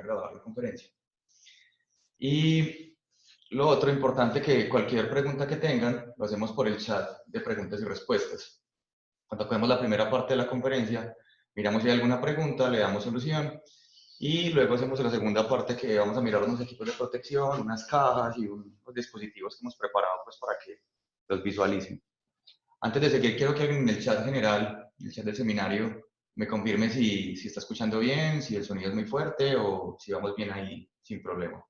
a grabar la conferencia. Y lo otro importante, que cualquier pregunta que tengan, lo hacemos por el chat de preguntas y respuestas. Cuando acabemos la primera parte de la conferencia, miramos si hay alguna pregunta, le damos solución, y luego hacemos la segunda parte, que vamos a mirar unos equipos de protección, unas cajas y unos dispositivos que hemos preparado pues, para que los visualicen. Antes de seguir, quiero que alguien en el chat general, en el chat del seminario, me confirme si está escuchando bien, si el sonido es muy fuerte o si vamos bien ahí sin problema.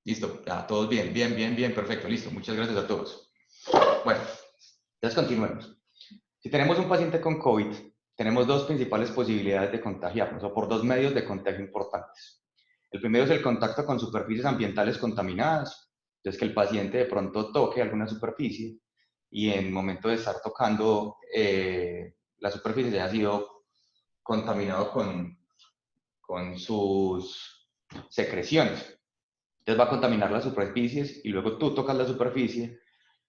Listo, ya, todos bien, bien, perfecto, listo. Muchas gracias a todos. Bueno, entonces continuemos. Si tenemos un paciente con COVID, tenemos dos principales posibilidades de contagiarnos, o por dos medios de contagio importantes. El primero es el contacto con superficies ambientales contaminadas, entonces que el paciente de pronto toque alguna superficie y en el momento de estar tocando la superficie ya ha sido contaminado con sus secreciones. Entonces va a contaminar las superficies y luego tú tocas la superficie,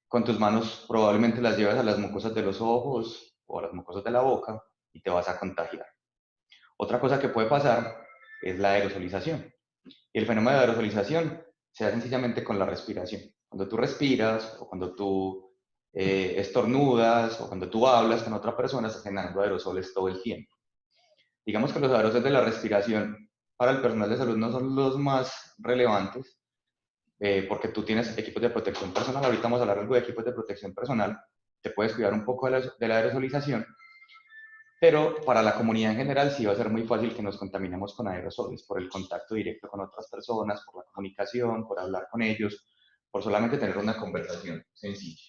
con tus manos probablemente las llevas a las mucosas de los ojos o a las mucosas de la boca y te vas a contagiar. Otra cosa que puede pasar es la aerosolización. Y el fenómeno de aerosolización se da sencillamente con la respiración. Cuando tú respiras o cuando tú estornudas o cuando tú hablas con otra persona, estás generando aerosoles todo el tiempo. Digamos que los aerosoles de la respiración para el personal de salud no son los más relevantes, porque tú tienes equipos de protección personal. Ahorita vamos a hablar algo de equipos de protección personal. Te puedes cuidar un poco de la aerosolización, pero para la comunidad en general sí va a ser muy fácil que nos contaminemos con aerosoles por el contacto directo con otras personas, por la comunicación, por hablar con ellos, por solamente tener una conversación sencilla.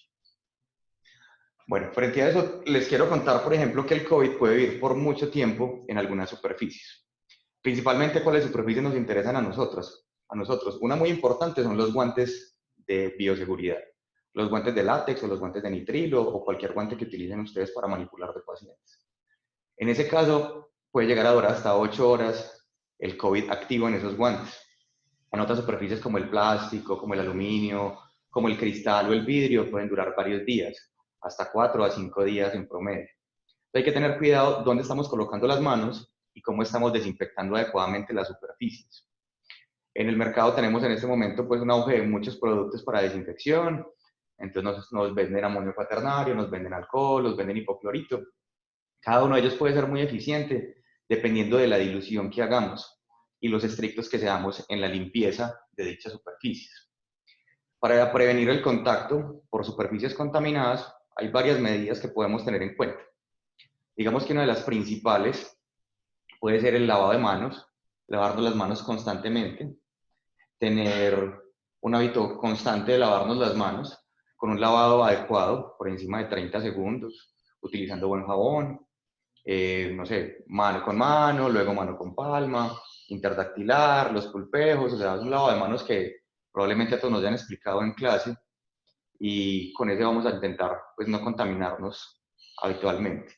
Bueno, frente a eso, les quiero contar, por ejemplo, que el COVID puede vivir por mucho tiempo en algunas superficies. Principalmente, ¿cuáles superficies nos interesan a nosotros? Una muy importante son los guantes de bioseguridad. Los guantes de látex o los guantes de nitrilo o cualquier guante que utilicen ustedes para manipular de pacientes. En ese caso, puede llegar a durar hasta 8 horas el COVID activo en esos guantes. En otras superficies como el plástico, como el aluminio, como el cristal o el vidrio, pueden durar varios días, hasta 4 a 5 días en promedio. Hay que tener cuidado dónde estamos colocando las manos y cómo estamos desinfectando adecuadamente las superficies. En el mercado tenemos en este momento pues un auge de muchos productos para desinfección. Entonces nos venden amonio cuaternario, nos venden alcohol, nos venden hipoclorito. Cada uno de ellos puede ser muy eficiente dependiendo de la dilución que hagamos y los estrictos que seamos en la limpieza de dichas superficies. Para prevenir el contacto por superficies contaminadas, hay varias medidas que podemos tener en cuenta. Digamos que una de las principales puede ser el lavado de manos, lavarnos las manos constantemente, tener un hábito constante de lavarnos las manos con un lavado adecuado por encima de 30 segundos, utilizando buen jabón, no sé, mano con mano, luego mano con palma, interdactilar, los pulpejos, o sea, es un lavado de manos que probablemente a todos nos hayan explicado en clase y con ese vamos a intentar pues no contaminarnos habitualmente.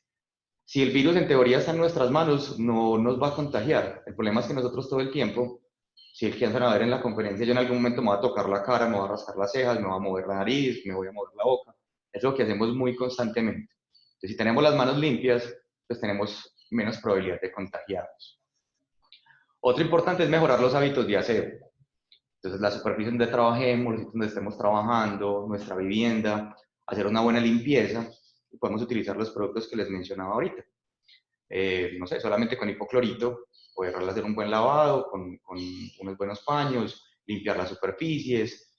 Si el virus en teoría está en nuestras manos, no nos va a contagiar. El problema es que nosotros todo el tiempo, si alcanzan a ver en la conferencia, yo en algún momento me voy a tocar la cara, me voy a rascar las cejas, me voy a mover la nariz, me voy a mover la boca. Es lo que hacemos muy constantemente. Entonces, si tenemos las manos limpias, pues tenemos menos probabilidad de contagiarnos. Otro importante es mejorar los hábitos de aseo. Entonces, la superficie donde trabajemos, los sitios donde estemos trabajando, nuestra vivienda, hacer una buena limpieza, y podemos utilizar los productos que les mencionaba ahorita. No sé, solamente con hipoclorito, poder hacer un buen lavado, con unos buenos paños, limpiar las superficies,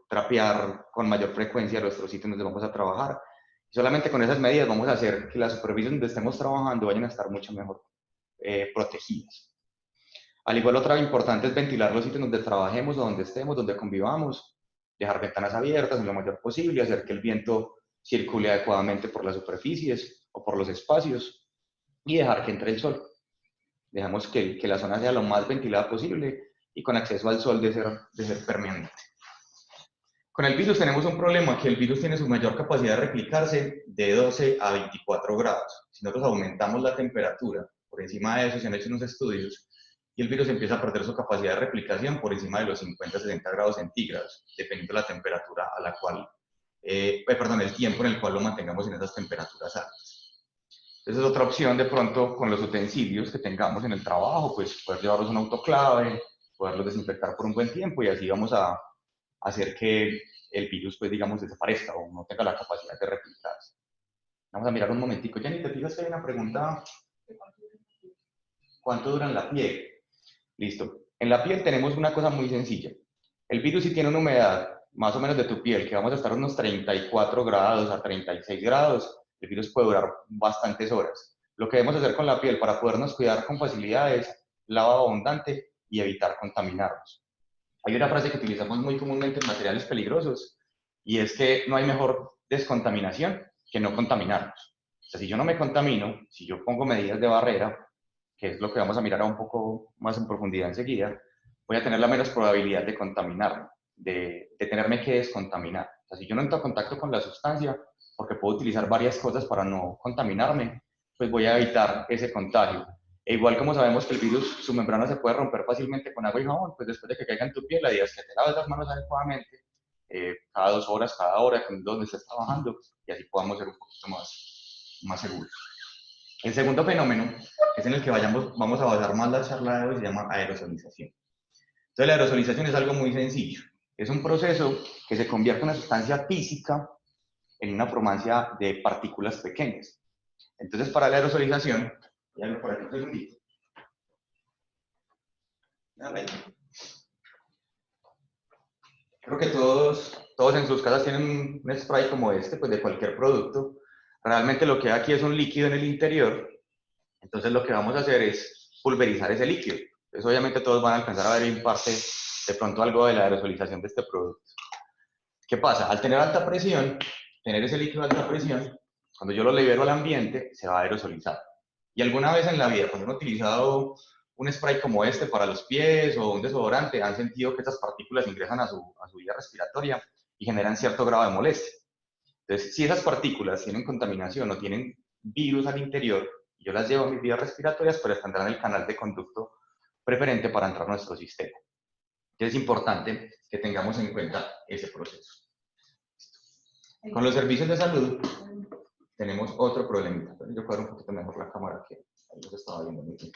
trapear con mayor frecuencia nuestros sitios donde vamos a trabajar. Solamente con esas medidas vamos a hacer que las superficies donde estemos trabajando vayan a estar mucho mejor protegidas. Al igual, otra importante es ventilar los sitios donde trabajemos o donde estemos, donde convivamos, dejar ventanas abiertas en lo mayor posible, hacer que el viento circule adecuadamente por las superficies o por los espacios y dejar que entre el sol. Dejamos que la zona sea lo más ventilada posible y con acceso al sol de ser permeante. Con el virus tenemos un problema, que el virus tiene su mayor capacidad de replicarse de 12 a 24 grados. Si nosotros aumentamos la temperatura por encima de eso, se han hecho unos estudios, y el virus empieza a perder su capacidad de replicación por encima de los 50-60 grados centígrados, dependiendo de la temperatura a la cual, el tiempo en el cual lo mantengamos en esas temperaturas altas. Esa es otra opción de pronto con los utensilios que tengamos en el trabajo, pues poder llevarlos a un autoclave, poderlos desinfectar por un buen tiempo y así vamos a hacer que el virus, pues digamos, desaparezca o no tenga la capacidad de replicarse. Vamos a mirar un momentico. Jenny, ¿te fijas que hay una pregunta? ¿Cuánto dura en la piel? Listo. En la piel tenemos una cosa muy sencilla. El virus si tiene una humedad más o menos de tu piel, que vamos a estar unos 34 grados a 36 grados, el virus puede durar bastantes horas. Lo que debemos hacer con la piel para podernos cuidar con facilidad es lavado abundante y evitar contaminarnos. Hay una frase que utilizamos muy comúnmente en materiales peligrosos y es que no hay mejor descontaminación que no contaminarnos. O sea, si yo no me contamino, si yo pongo medidas de barrera, que es lo que vamos a mirar un poco más en profundidad enseguida, voy a tener la menos probabilidad de contaminarme, de tenerme que descontaminar. O sea, si yo no entro en contacto con la sustancia, porque puedo utilizar varias cosas para no contaminarme, pues voy a evitar ese contagio. E igual como sabemos que el virus, su membrana se puede romper fácilmente con agua y jabón, pues después de que caiga en tu piel, la idea es que te laves las manos adecuadamente, cada 2 horas, cada hora, donde estés trabajando, y así podamos ser un poquito más seguros. El segundo fenómeno, que es en el que vamos a basar más la charla de hoy, se llama aerosolización. Entonces, la aerosolización es algo muy sencillo. Es un proceso que se convierte en una sustancia física en una formación de partículas pequeñas. Entonces, para la aerosolización, ya lo por aquí un segundito. Creo que todos en sus casas tienen un spray como este, pues de cualquier producto. Realmente lo que hay aquí es un líquido en el interior. Entonces, lo que vamos a hacer es pulverizar ese líquido. Entonces, obviamente todos van a alcanzar a ver en parte de pronto algo de la aerosolización de este producto. ¿Qué pasa? Al tener alta presión, tener ese líquido a alta presión, cuando yo lo libero al ambiente, se va a aerosolizar. Y alguna vez en la vida, cuando han utilizado un spray como este para los pies o un desodorante, han sentido que estas partículas ingresan a su vía respiratoria y generan cierto grado de molestia. Entonces, si esas partículas tienen contaminación o tienen virus al interior, yo las llevo a mis vías respiratorias, pero tendrán el canal de conducto preferente para entrar a nuestro sistema. Entonces, es importante que tengamos en cuenta ese proceso. Con los servicios de salud tenemos otro problemita. Yo cuadro un poquito mejor la cámara que ahí los estaba viendo muy bien.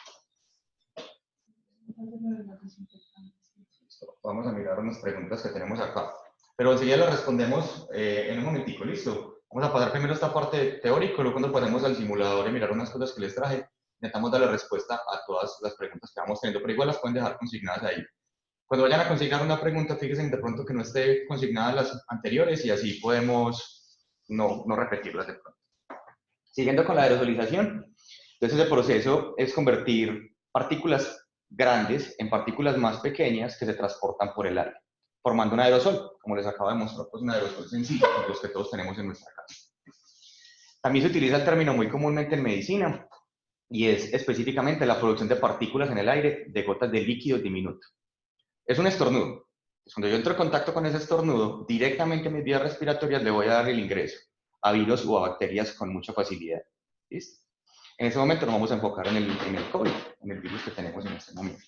Listo. Vamos a mirar unas preguntas que tenemos acá. Pero enseguida las respondemos en un momentico, ¿listo? Vamos a pasar primero esta parte teórica, luego cuando pasemos al simulador y mirar unas cosas que les traje, intentamos darle respuesta a todas las preguntas que vamos teniendo, pero igual las pueden dejar consignadas ahí. Cuando vayan a consignar una pregunta, fíjense de pronto que no esté consignada las anteriores y así podemos no repetirlas de pronto. Siguiendo con la aerosolización, entonces el proceso es convertir partículas grandes en partículas más pequeñas que se transportan por el aire, formando un aerosol, como les acabo de mostrar, pues un aerosol sencillo, los que todos tenemos en nuestra casa. También se utiliza el término muy comúnmente en medicina y es específicamente la producción de partículas en el aire de gotas de líquido diminuto. Es un estornudo. Pues cuando yo entro en contacto con ese estornudo, directamente a mis vías respiratorias le voy a dar el ingreso a virus o a bacterias con mucha facilidad. ¿Listo? En ese momento nos vamos a enfocar en el COVID, en el virus que tenemos en este momento.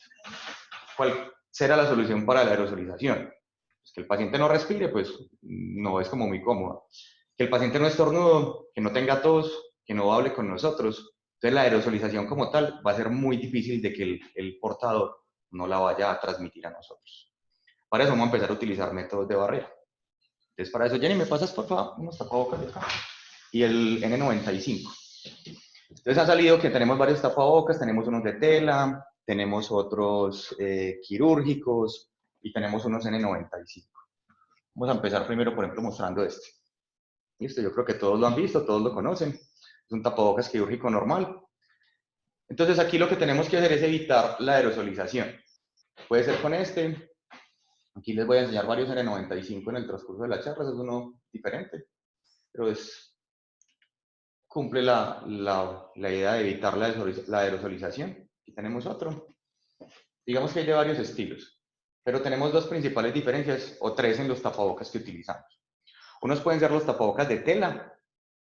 ¿Cuál será la solución para la aerosolización? Pues que el paciente no respire, pues no es como muy cómodo. Que el paciente no estornude, que no tenga tos, que no hable con nosotros. Entonces la aerosolización como tal va a ser muy difícil de que el portador no la vaya a transmitir a nosotros. Para eso vamos a empezar a utilizar métodos de barrera. Entonces para eso, Jenny, ¿me pasas por favor unos tapabocas de acá? Y el N95. Entonces ha salido que tenemos varios tapabocas, tenemos unos de tela, tenemos otros quirúrgicos y tenemos unos N95. Vamos a empezar primero, por ejemplo, mostrando este. Listo, yo creo que todos lo han visto, todos lo conocen. Es un tapabocas quirúrgico normal. Entonces aquí lo que tenemos que hacer es evitar la aerosolización. Puede ser con este. Aquí les voy a enseñar varios N95 en el transcurso de la charla, es uno diferente, pero cumple la idea de evitar la aerosolización. Aquí tenemos otro. Digamos que hay de varios estilos, pero tenemos dos principales diferencias, o tres en los tapabocas que utilizamos. Unos pueden ser los tapabocas de tela,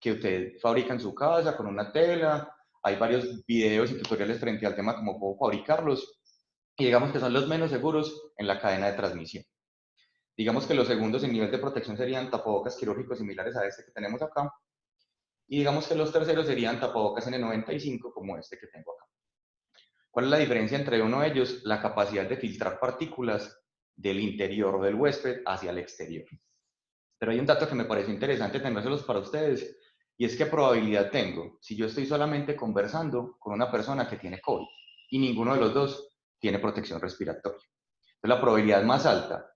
que usted fabrica en su casa con una tela. Hay varios videos y tutoriales frente al tema cómo puedo fabricarlos. Y digamos que son los menos seguros en la cadena de transmisión. Digamos que los segundos en nivel de protección serían tapabocas quirúrgicos similares a este que tenemos acá. Y digamos que los terceros serían tapabocas N95 como este que tengo acá. ¿Cuál es la diferencia entre uno de ellos? La capacidad de filtrar partículas del interior del huésped hacia el exterior. Pero hay un dato que me pareció interesante tenérselos para ustedes, y es qué probabilidad tengo si yo estoy solamente conversando con una persona que tiene COVID y ninguno de los dos tiene protección respiratoria. Entonces, la probabilidad más alta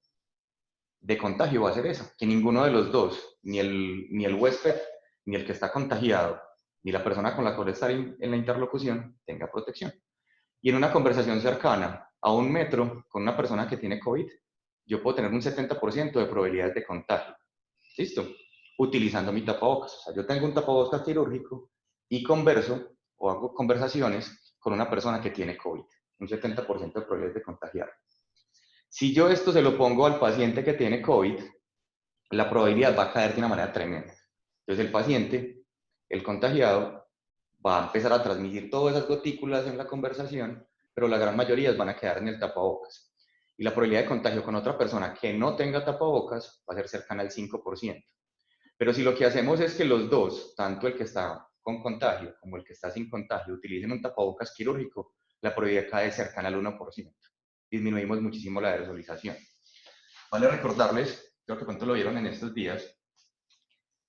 de contagio va a ser esa, que ninguno de los dos, ni el huésped, ni el que está contagiado, ni la persona con la cual está en la interlocución, tenga protección. Y en una conversación cercana a 1 metro con una persona que tiene COVID, yo puedo tener un 70% de probabilidades de contagio. ¿Listo? Utilizando mi tapabocas. O sea, yo tengo un tapabocas quirúrgico y converso o hago conversaciones con una persona que tiene COVID. Un 70% de probabilidades de contagiar. Si yo esto se lo pongo al paciente que tiene COVID, la probabilidad va a caer de una manera tremenda. Entonces el paciente, el contagiado, va a empezar a transmitir todas esas gotículas en la conversación, pero la gran mayoría van a quedar en el tapabocas. Y la probabilidad de contagio con otra persona que no tenga tapabocas va a ser cercana al 5%. Pero si lo que hacemos es que los dos, tanto el que está con contagio como el que está sin contagio, utilicen un tapabocas quirúrgico, la probabilidad cae cercana al 1%. Disminuimos muchísimo la aerosolización. Vale recordarles, creo que pronto lo vieron en estos días,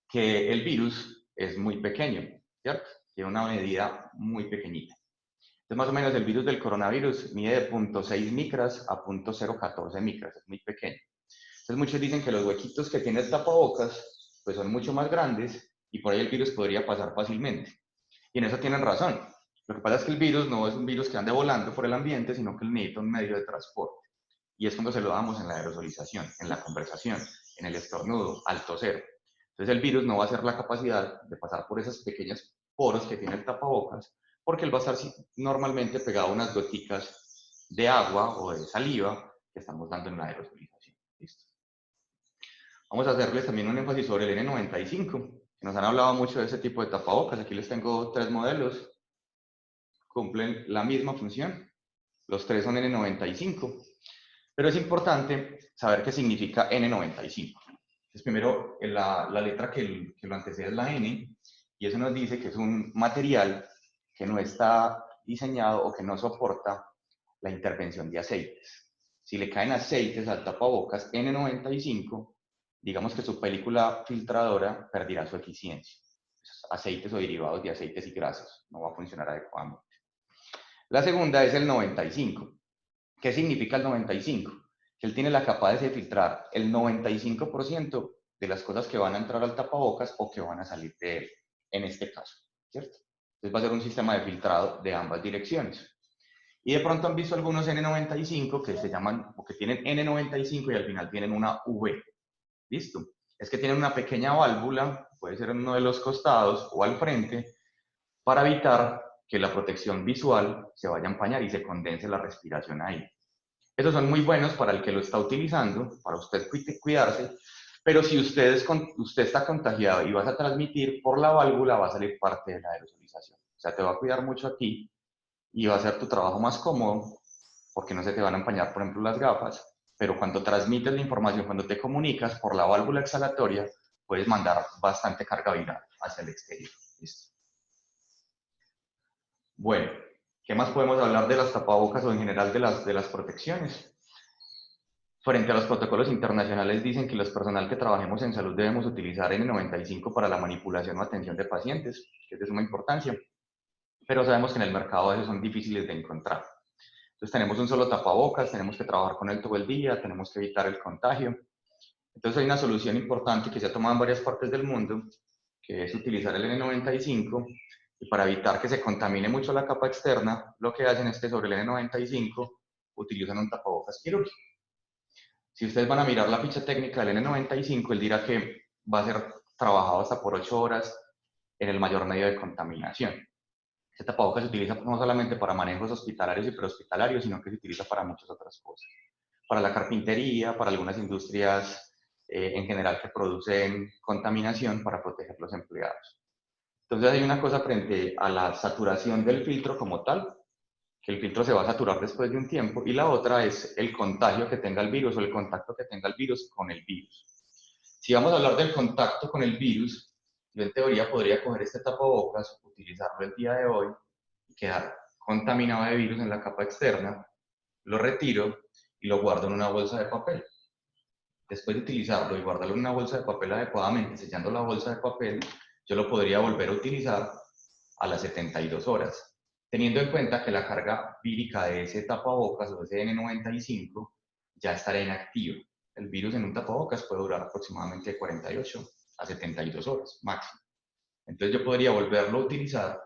que el virus es muy pequeño, ¿cierto? Tiene una medida muy pequeñita. Entonces, más o menos el virus del coronavirus mide de 0.6 micras a 0.014 micras, es muy pequeño. Entonces, muchos dicen que los huequitos que tiene el tapabocas pues son mucho más grandes y por ahí el virus podría pasar fácilmente. Y en eso tienen razón. Lo que pasa es que el virus no es un virus que ande volando por el ambiente, sino que necesita un medio de transporte. Y es cuando se lo damos en la aerosolización, en la conversación, en el estornudo, al toser. Entonces el virus no va a tener la capacidad de pasar por esos pequeños poros que tiene el tapabocas, porque él va a estar normalmente pegado a unas goticas de agua o de saliva que estamos dando en la aerosolización. ¿Listo? Vamos a hacerles también un énfasis sobre el N95, que nos han hablado mucho de ese tipo de tapabocas. Aquí les tengo 3 modelos, cumplen la misma función. Los 3 son N95. Pero es importante saber qué significa N95. Entonces, primero, la letra que lo antecede es la N, y eso nos dice que es un material que no está diseñado o que no soporta la intervención de aceites. Si le caen aceites al tapabocas N95, digamos que su película filtradora perderá su eficiencia. Aceites o derivados de aceites y grasas, no va a funcionar adecuadamente. La segunda es el 95. ¿Qué significa el 95? Que él tiene la capacidad de filtrar el 95% de las cosas que van a entrar al tapabocas o que van a salir de él, en este caso, ¿cierto? Entonces va a ser un sistema de filtrado de ambas direcciones. Y de pronto han visto algunos N95 que se llaman, o que tienen N95 y al final tienen una V. ¿Listo? Es que tienen una pequeña válvula, puede ser en uno de los costados o al frente, para evitar que la protección visual se vaya a empañar y se condense la respiración ahí. Esos son muy buenos para el que lo está utilizando, para usted cuidarse, pero si usted está contagiado y vas a transmitir por la válvula, va a salir parte de la aerosolización. O sea, te va a cuidar mucho a ti y va a hacer tu trabajo más cómodo porque no se te van a empañar, por ejemplo, las gafas, pero cuando transmites la información, cuando te comunicas por la válvula exhalatoria, puedes mandar bastante carga viral hacia el exterior. ¿Listo? Bueno, ¿qué más podemos hablar de las tapabocas o en general de las protecciones? Frente a los protocolos internacionales dicen que los personal que trabajemos en salud debemos utilizar N95 para la manipulación o atención de pacientes, que es de suma importancia, pero sabemos que en el mercado esos son difíciles de encontrar. Entonces tenemos un solo tapabocas, tenemos que trabajar con él todo el día, tenemos que evitar el contagio. Entonces hay una solución importante que se ha tomado en varias partes del mundo, que es utilizar el N95, y para evitar que se contamine mucho la capa externa, lo que hacen es que sobre el N95 utilizan un tapabocas quirúrgico. Si ustedes van a mirar la ficha técnica del N95, él dirá que va a ser trabajado hasta por 8 horas en el mayor medio de contaminación. Este tapabocas se utiliza no solamente para manejos hospitalarios y prehospitalarios, sino que se utiliza para muchas otras cosas. Para la carpintería, para algunas industrias en general que producen contaminación para proteger a los empleados. Entonces hay una cosa frente a la saturación del filtro como tal, que el filtro se va a saturar después de un tiempo, y la otra es el contagio que tenga el virus o el contacto que tenga el virus con el virus. Si vamos a hablar del contacto con el virus, yo en teoría podría coger este tapabocas, utilizarlo el día de hoy y quedar contaminado de virus en la capa externa, lo retiro y lo guardo en una bolsa de papel. Después de utilizarlo y guardarlo en una bolsa de papel adecuadamente, sellando la bolsa de papel, yo lo podría volver a utilizar a las 72 horas, teniendo en cuenta que la carga vírica de ese tapabocas o ese N95 ya estará inactiva. El virus en un tapabocas puede durar aproximadamente 48 a 72 horas máximo. Entonces yo podría volverlo a utilizar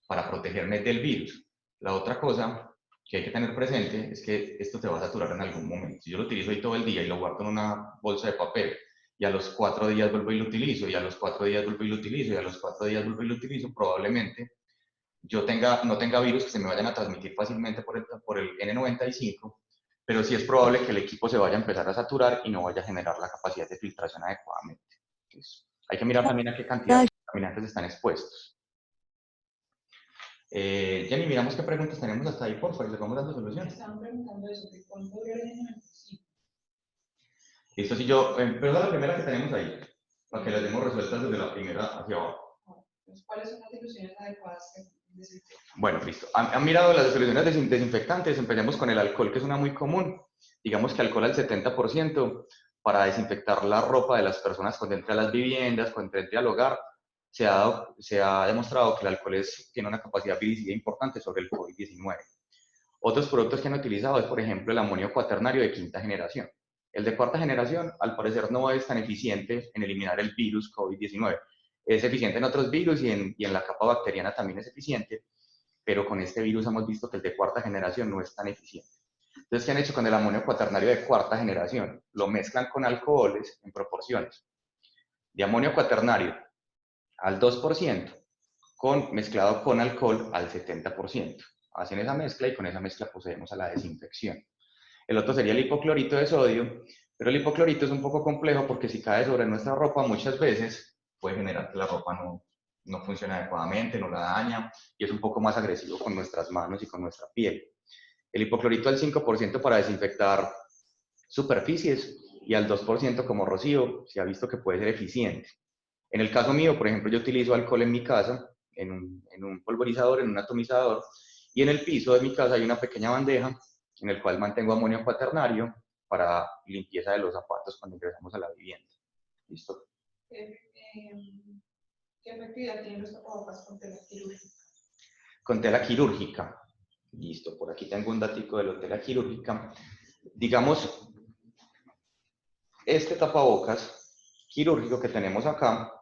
para protegerme del virus. La otra cosa que hay que tener presente es que esto te va a saturar en algún momento. Si yo lo utilizo ahí todo el día y lo guardo en una bolsa de papel y a los 4 días vuelvo y lo utilizo y a los 4 días vuelvo y lo utilizo y a los 4 días vuelvo y lo utilizo, probablemente yo no tenga virus que se me vayan a transmitir fácilmente por el N95, pero sí es probable que el equipo se vaya a empezar a saturar y no vaya a generar la capacidad de filtración adecuadamente. Entonces, hay que mirar también a qué cantidad de contaminantes están expuestos. Jenny, miramos qué preguntas tenemos hasta ahí, por favor, y les vamos dando soluciones. Estaban preguntando eso, que cuándo dura el N95. Listo, si yo, pero la primera que tenemos ahí, para que las demos resueltas desde la primera hacia abajo. Entonces, ¿cuáles son las soluciones adecuadas que desinfectan? Bueno, listo. ¿Han mirado las soluciones desinfectantes? Empecemos con el alcohol, que es una muy común. Digamos que alcohol al 70% para desinfectar la ropa de las personas cuando entre a las viviendas, cuando entre al hogar. Se ha demostrado que el alcohol tiene una capacidad viricida importante sobre el COVID-19. Otros productos que han utilizado es, por ejemplo, el amonio cuaternario de quinta generación. El de cuarta generación, al parecer, no es tan eficiente en eliminar el virus COVID-19. Es eficiente en otros virus y en la capa bacteriana también es eficiente, pero con este virus hemos visto que el de cuarta generación no es tan eficiente. Entonces, ¿qué han hecho con el amonio cuaternario de cuarta generación? Lo mezclan con alcoholes en proporciones de amonio cuaternario al 2%, mezclado con alcohol al 70%. Hacen esa mezcla y con esa mezcla procedemos a la desinfección. El otro sería el hipoclorito de sodio, pero el hipoclorito es un poco complejo porque si cae sobre nuestra ropa muchas veces puede generar que la ropa no funcione adecuadamente, no la daña y es un poco más agresivo con nuestras manos y con nuestra piel. El hipoclorito al 5% para desinfectar superficies y al 2% como rocío se ha visto que puede ser eficiente. En el caso mío, por ejemplo, yo utilizo alcohol en mi casa, en un pulverizador, en un atomizador, y en el piso de mi casa hay una pequeña bandeja en el cual mantengo amonio cuaternario para limpieza de los zapatos cuando ingresamos a la vivienda. ¿Listo? ¿Qué efectividad tienen los tapabocas con tela quirúrgica? Con tela quirúrgica. Listo, por aquí tengo un datico de la tela quirúrgica. Digamos, este tapabocas quirúrgico que tenemos acá,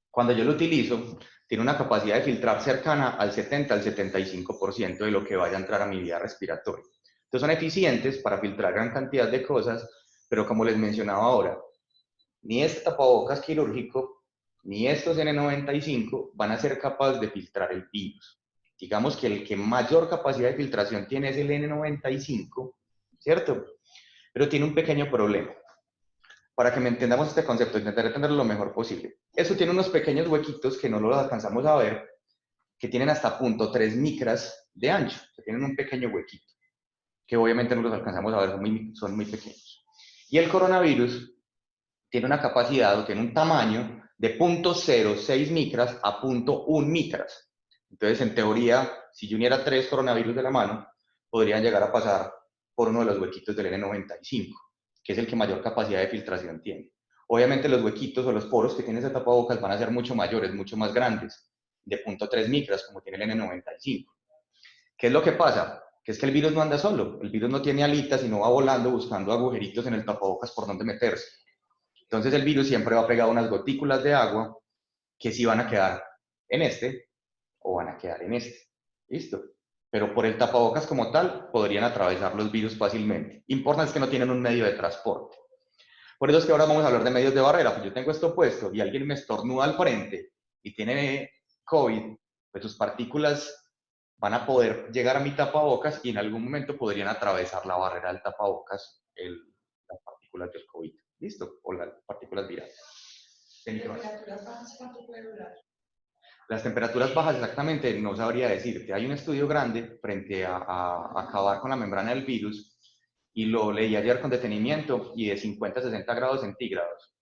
cuando yo lo utilizo, tiene una capacidad de filtrar cercana al 70 al 75% de lo que vaya a entrar a mi vía respiratoria. Entonces son eficientes para filtrar gran cantidad de cosas, pero como les mencionaba ahora, ni este tapabocas quirúrgico, ni estos N95 van a ser capaces de filtrar el virus. Digamos que el que mayor capacidad de filtración tiene es el N95, ¿cierto? Pero tiene un pequeño problema. Para que me entendamos este concepto, intentaré entenderlo lo mejor posible. Eso tiene unos pequeños huequitos que no los alcanzamos a ver, que tienen hasta 0.3 micras de ancho, que tienen un pequeño huequito, que obviamente no los alcanzamos a ver, son muy pequeños. Y el coronavirus tiene una capacidad o tiene un tamaño de 0.06 micras a 0.1 micras. Entonces, en teoría, si yo uniera 3 coronavirus de la mano, podrían llegar a pasar por uno de los huequitos del N95, que es el que mayor capacidad de filtración tiene. Obviamente los huequitos o los poros que tiene ese tapabocas van a ser mucho mayores, mucho más grandes, de 0.3 micras, como tiene el N95. ¿Qué es lo que pasa? Que es que el virus no anda solo, el virus no tiene alitas y no va volando buscando agujeritos en el tapabocas por donde meterse. Entonces el virus siempre va a pegar unas gotículas de agua que sí van a quedar en este o van a quedar en este. ¿Listo? Pero por el tapabocas como tal podrían atravesar los virus fácilmente. Importante es que no tienen un medio de transporte. Por eso es que ahora vamos a hablar de medios de barrera. Pues yo tengo esto puesto y alguien me estornuda al frente y tiene COVID, pues sus partículas van a poder llegar a mi tapabocas y en algún momento podrían atravesar la barrera del tapabocas, las partículas del COVID. ¿Listo? O las partículas virales. ¿Temperaturas bajas cuánto puede durar? Las temperaturas bajas exactamente no sabría decirte. Hay un estudio grande frente a acabar con la membrana del virus y lo leí ayer con detenimiento y de 50 a 60 grados centígrados.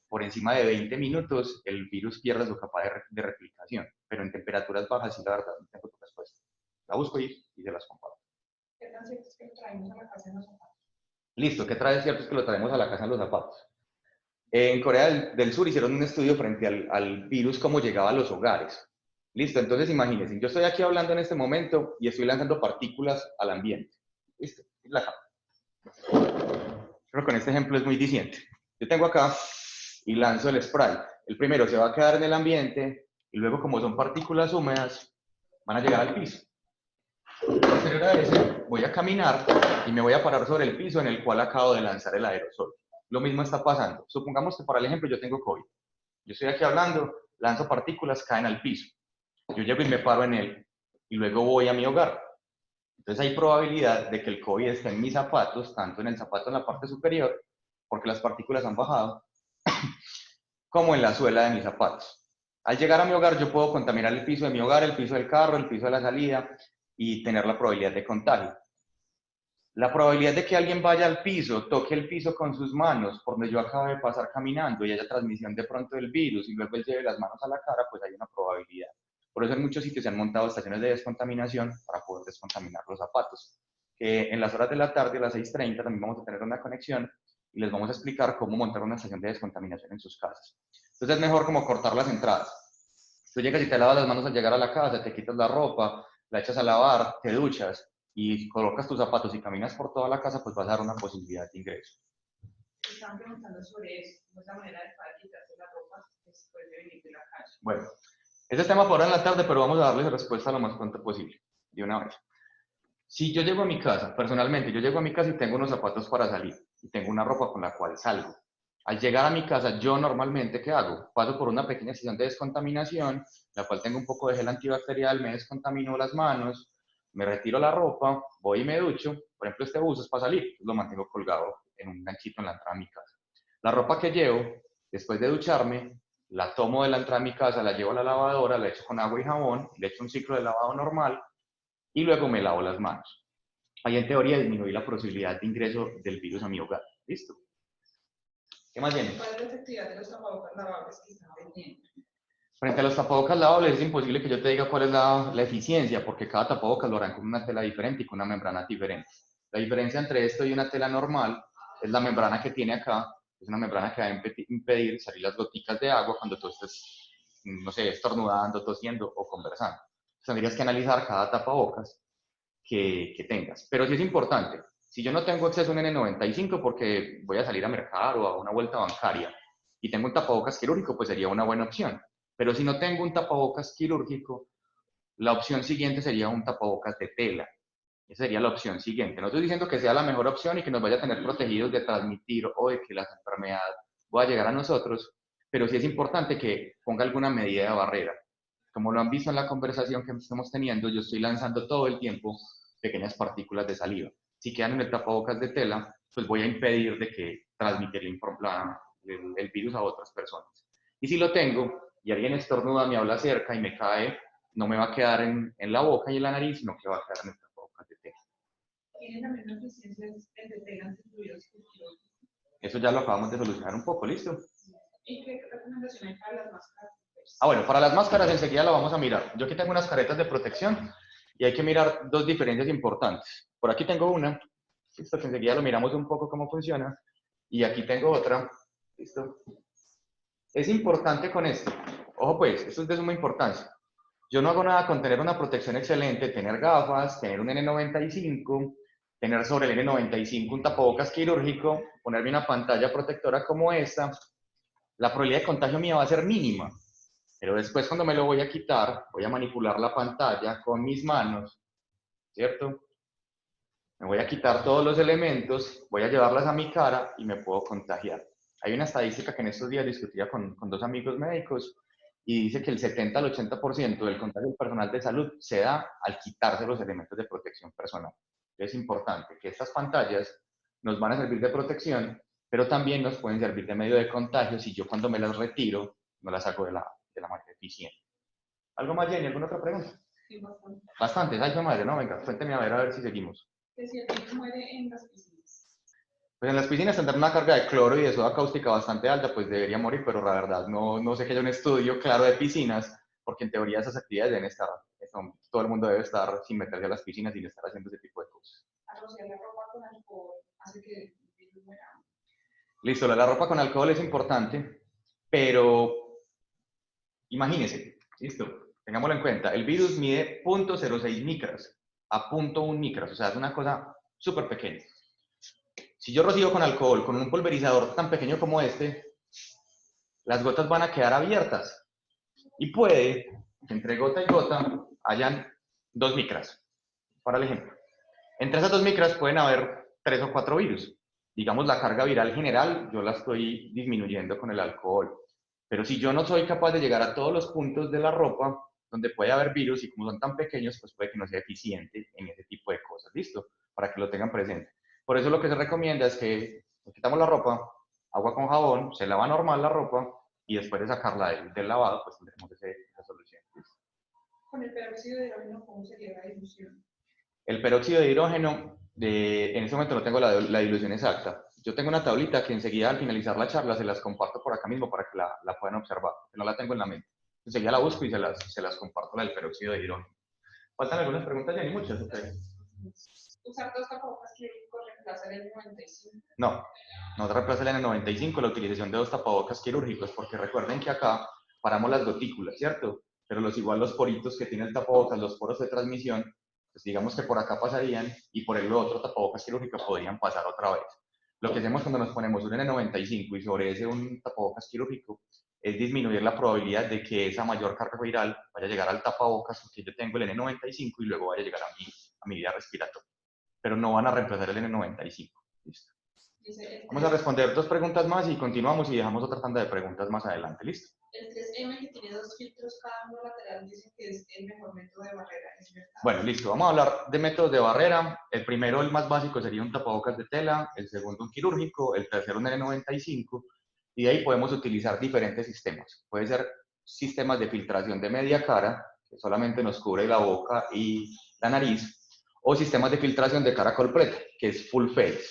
por encima de 20 minutos el virus pierde su capacidad de replicación, pero en temperaturas bajas sí, la verdad, no tengo tu respuesta. La busco y se las comparto. ¿Qué tan cierto es que lo traemos a la casa en los zapatos? Listo, ¿qué trae cierto? Es que lo traemos a la casa en los zapatos. En Corea del Sur hicieron un estudio frente al virus, cómo llegaba a los hogares. Listo, entonces imagínense, yo estoy aquí hablando en este momento y estoy lanzando partículas al ambiente. Listo, la capa. Creo que con este ejemplo es muy diciente. Yo tengo acá y lanzo el spray. El primero se va a quedar en el ambiente y luego, como son partículas húmedas, van a llegar al piso. Posterior a ese, voy a caminar y me voy a parar sobre el piso en el cual acabo de lanzar el aerosol. Lo mismo está pasando. Supongamos que para el ejemplo yo tengo COVID. Yo estoy aquí hablando, lanzo partículas, caen al piso. Yo llego y me paro en él y luego voy a mi hogar. Entonces hay probabilidad de que el COVID esté en mis zapatos, tanto en el zapato en la parte superior, porque las partículas han bajado, como en la suela de mis zapatos. Al llegar a mi hogar yo puedo contaminar el piso de mi hogar, el piso del carro, el piso de la salida y tener la probabilidad de contagio. La probabilidad de que alguien vaya al piso, toque el piso con sus manos, por donde yo acabo de pasar caminando y haya transmisión de pronto del virus y luego él lleve las manos a la cara, pues hay una probabilidad. Por eso en muchos sitios se han montado estaciones de descontaminación para poder descontaminar los zapatos. En las horas de la tarde, a las 6:30, también vamos a tener una conexión y les vamos a explicar cómo montar una estación de descontaminación en sus casas. Entonces es mejor como cortar las entradas. Tú llegas y te lavas las manos al llegar a la casa, te quitas la ropa, la echas a lavar, te duchas y colocas tus zapatos y caminas por toda la casa, pues vas a dar una posibilidad de ingreso. Están preguntando sobre eso, cómo es la manera de para quitarse la ropa después de venir de la calle. Bueno, ese tema por ahora en la tarde, pero vamos a darles respuesta lo más pronto posible, de una vez. Si yo llego a mi casa, personalmente, yo llego a mi casa y tengo unos zapatos para salir y tengo una ropa con la cual salgo. Al llegar a mi casa, yo normalmente, ¿qué hago? Paso por una pequeña sesión de descontaminación, la cual tengo un poco de gel antibacterial, me descontamino las manos, me retiro la ropa, voy y me ducho. Por ejemplo, este buzo es para salir, lo mantengo colgado en un ganchito en la entrada de mi casa. La ropa que llevo, después de ducharme, la tomo de la entrada de mi casa, la llevo a la lavadora, la echo con agua y jabón, le echo un ciclo de lavado normal y luego me lavo las manos. Ahí en teoría disminuye la posibilidad de ingreso del virus a mi hogar. ¿Listo? ¿Qué más viene? ¿Cuál es la efectividad de los tapabocas lavables que están vendiendo? Frente a los tapabocas lavables es imposible que yo te diga cuál es la eficiencia, porque cada tapabocas lo harán con una tela diferente y con una membrana diferente. La diferencia entre esto y una tela normal es la membrana que tiene acá, es una membrana que va a impedir salir las goticas de agua cuando tú estés, no sé, estornudando, tosiendo o conversando. Entonces, tendrías que analizar cada tapabocas que tengas. Pero sí es importante, si yo no tengo acceso a un N95 porque voy a salir a mercar o a una vuelta bancaria y tengo un tapabocas quirúrgico, pues sería una buena opción. Pero si no tengo un tapabocas quirúrgico, la opción siguiente sería un tapabocas de tela. Esa sería la opción siguiente. No estoy diciendo que sea la mejor opción y que nos vaya a tener protegidos de transmitir o de que la enfermedad pueda llegar a nosotros, pero sí es importante que ponga alguna medida de barrera. Como lo han visto en la conversación que estamos teniendo, yo estoy lanzando todo el tiempo pequeñas partículas de saliva. Si quedan en el tapabocas de tela, pues voy a impedir de que transmitir el virus a otras personas. Y si lo tengo y alguien estornuda, me habla cerca y me cae, no me va a quedar en la boca y en la nariz, sino que va a quedar en el tapabocas de tela. ¿Tienen las mismas eficiencias el de tela incluidos que el quirúrgico? Eso ya lo acabamos de solucionar un poco, ¿listo? ¿Y qué recomendación hay para las máscaras? Bueno, para las máscaras enseguida lo vamos a mirar. Yo aquí tengo unas caretas de protección y hay que mirar dos diferencias importantes. Por aquí tengo una, listo, que enseguida lo miramos un poco cómo funciona. Y aquí tengo otra, listo. Es importante con esto. Ojo pues, esto es de suma importancia. Yo no hago nada con tener una protección excelente, tener gafas, tener un N95, tener sobre el N95 un tapabocas quirúrgico, ponerme una pantalla protectora como esta. La probabilidad de contagio mía va a ser mínima. Pero después cuando me lo voy a quitar, voy a manipular la pantalla con mis manos, ¿cierto? Me voy a quitar todos los elementos, voy a llevarlas a mi cara y me puedo contagiar. Hay una estadística que en estos días discutía con dos amigos médicos y dice que el 70 al 80% del contagio personal de salud se da al quitarse los elementos de protección personal. Es importante que estas pantallas nos van a servir de protección, pero también nos pueden servir de medio de contagio si yo cuando me las retiro no las hago de la manera eficiente. ¿Algo más, Jenny? ¿Alguna otra pregunta? Sí, bastante. Bastante, ay, madre, no, venga, cuénteme a ver si seguimos. Que si el virus muere en las piscinas. Pues en las piscinas tendrán una carga de cloro y de soda cáustica bastante alta, pues debería morir, pero la verdad no sé que haya un estudio claro de piscinas, porque en teoría esas actividades deben estar, todo el mundo debe estar sin meterse a las piscinas, sin estar haciendo ese tipo de cosas. Rociar la ropa con alcohol hace que el virus muera. Listo, la ropa con alcohol es importante, pero imagínense, listo, tengámoslo en cuenta, el virus mide 0.06 micras a 0.1 micras, o sea, es una cosa súper pequeña. Si yo rocío con alcohol, con un pulverizador tan pequeño como este, las gotas van a quedar abiertas y puede que entre gota y gota hayan 2 micras, para el ejemplo. Entre esas 2 micras pueden haber 3 o 4 virus. Digamos, la carga viral general yo la estoy disminuyendo con el alcohol. Pero si yo no soy capaz de llegar a todos los puntos de la ropa donde puede haber virus y como son tan pequeños, pues puede que no sea eficiente en ese tipo de cosas. ¿Listo? Para que lo tengan presente. Por eso lo que se recomienda es que nos quitamos la ropa, agua con jabón, se lava normal la ropa y después de sacarla del lavado, pues tendremos esa solución. ¿Listo? Con el peróxido de hidrógeno, ¿cómo sería la dilución? El peróxido de hidrógeno, en este momento no tengo la dilución exacta. Yo tengo una tablita que enseguida al finalizar la charla se las comparto por acá mismo para que la puedan observar, que no la tengo en la mente. Enseguida la busco y se las comparto, la del peróxido de hidrógeno. ¿Faltan algunas preguntas, Jenny? Muchas. Okay. ¿Usar dos tapabocas quirúrgicos reemplaza el N95? No reemplaza el N95 la utilización de dos tapabocas quirúrgicos, porque recuerden que acá paramos las gotículas, ¿cierto? Pero igual los poritos que tiene el tapabocas, los poros de transmisión, pues digamos que por acá pasarían y por el otro tapabocas quirúrgico podrían pasar otra vez. Lo que hacemos cuando nos ponemos un N95 y sobre ese un tapabocas quirúrgico es disminuir la probabilidad de que esa mayor carga viral vaya a llegar al tapabocas que yo tengo el N95 y luego vaya a llegar a mi vía respiratoria. Pero no van a reemplazar el N95. ¿Listo? Vamos a responder 2 preguntas más y continuamos y dejamos otra tanda de preguntas más adelante. ¿Listo? El 3M, que tiene 2 filtros cada uno lateral, dicen que es el mejor método de barrera. ¿Es verdad? Bueno, listo. Vamos a hablar de métodos de barrera. El primero, el más básico, sería un tapabocas de tela. El segundo, un quirúrgico. El tercero, un N95. Y de ahí podemos utilizar diferentes sistemas. Puede ser sistemas de filtración de media cara, que solamente nos cubre la boca y la nariz, o sistemas de filtración de cara completa, que es full face.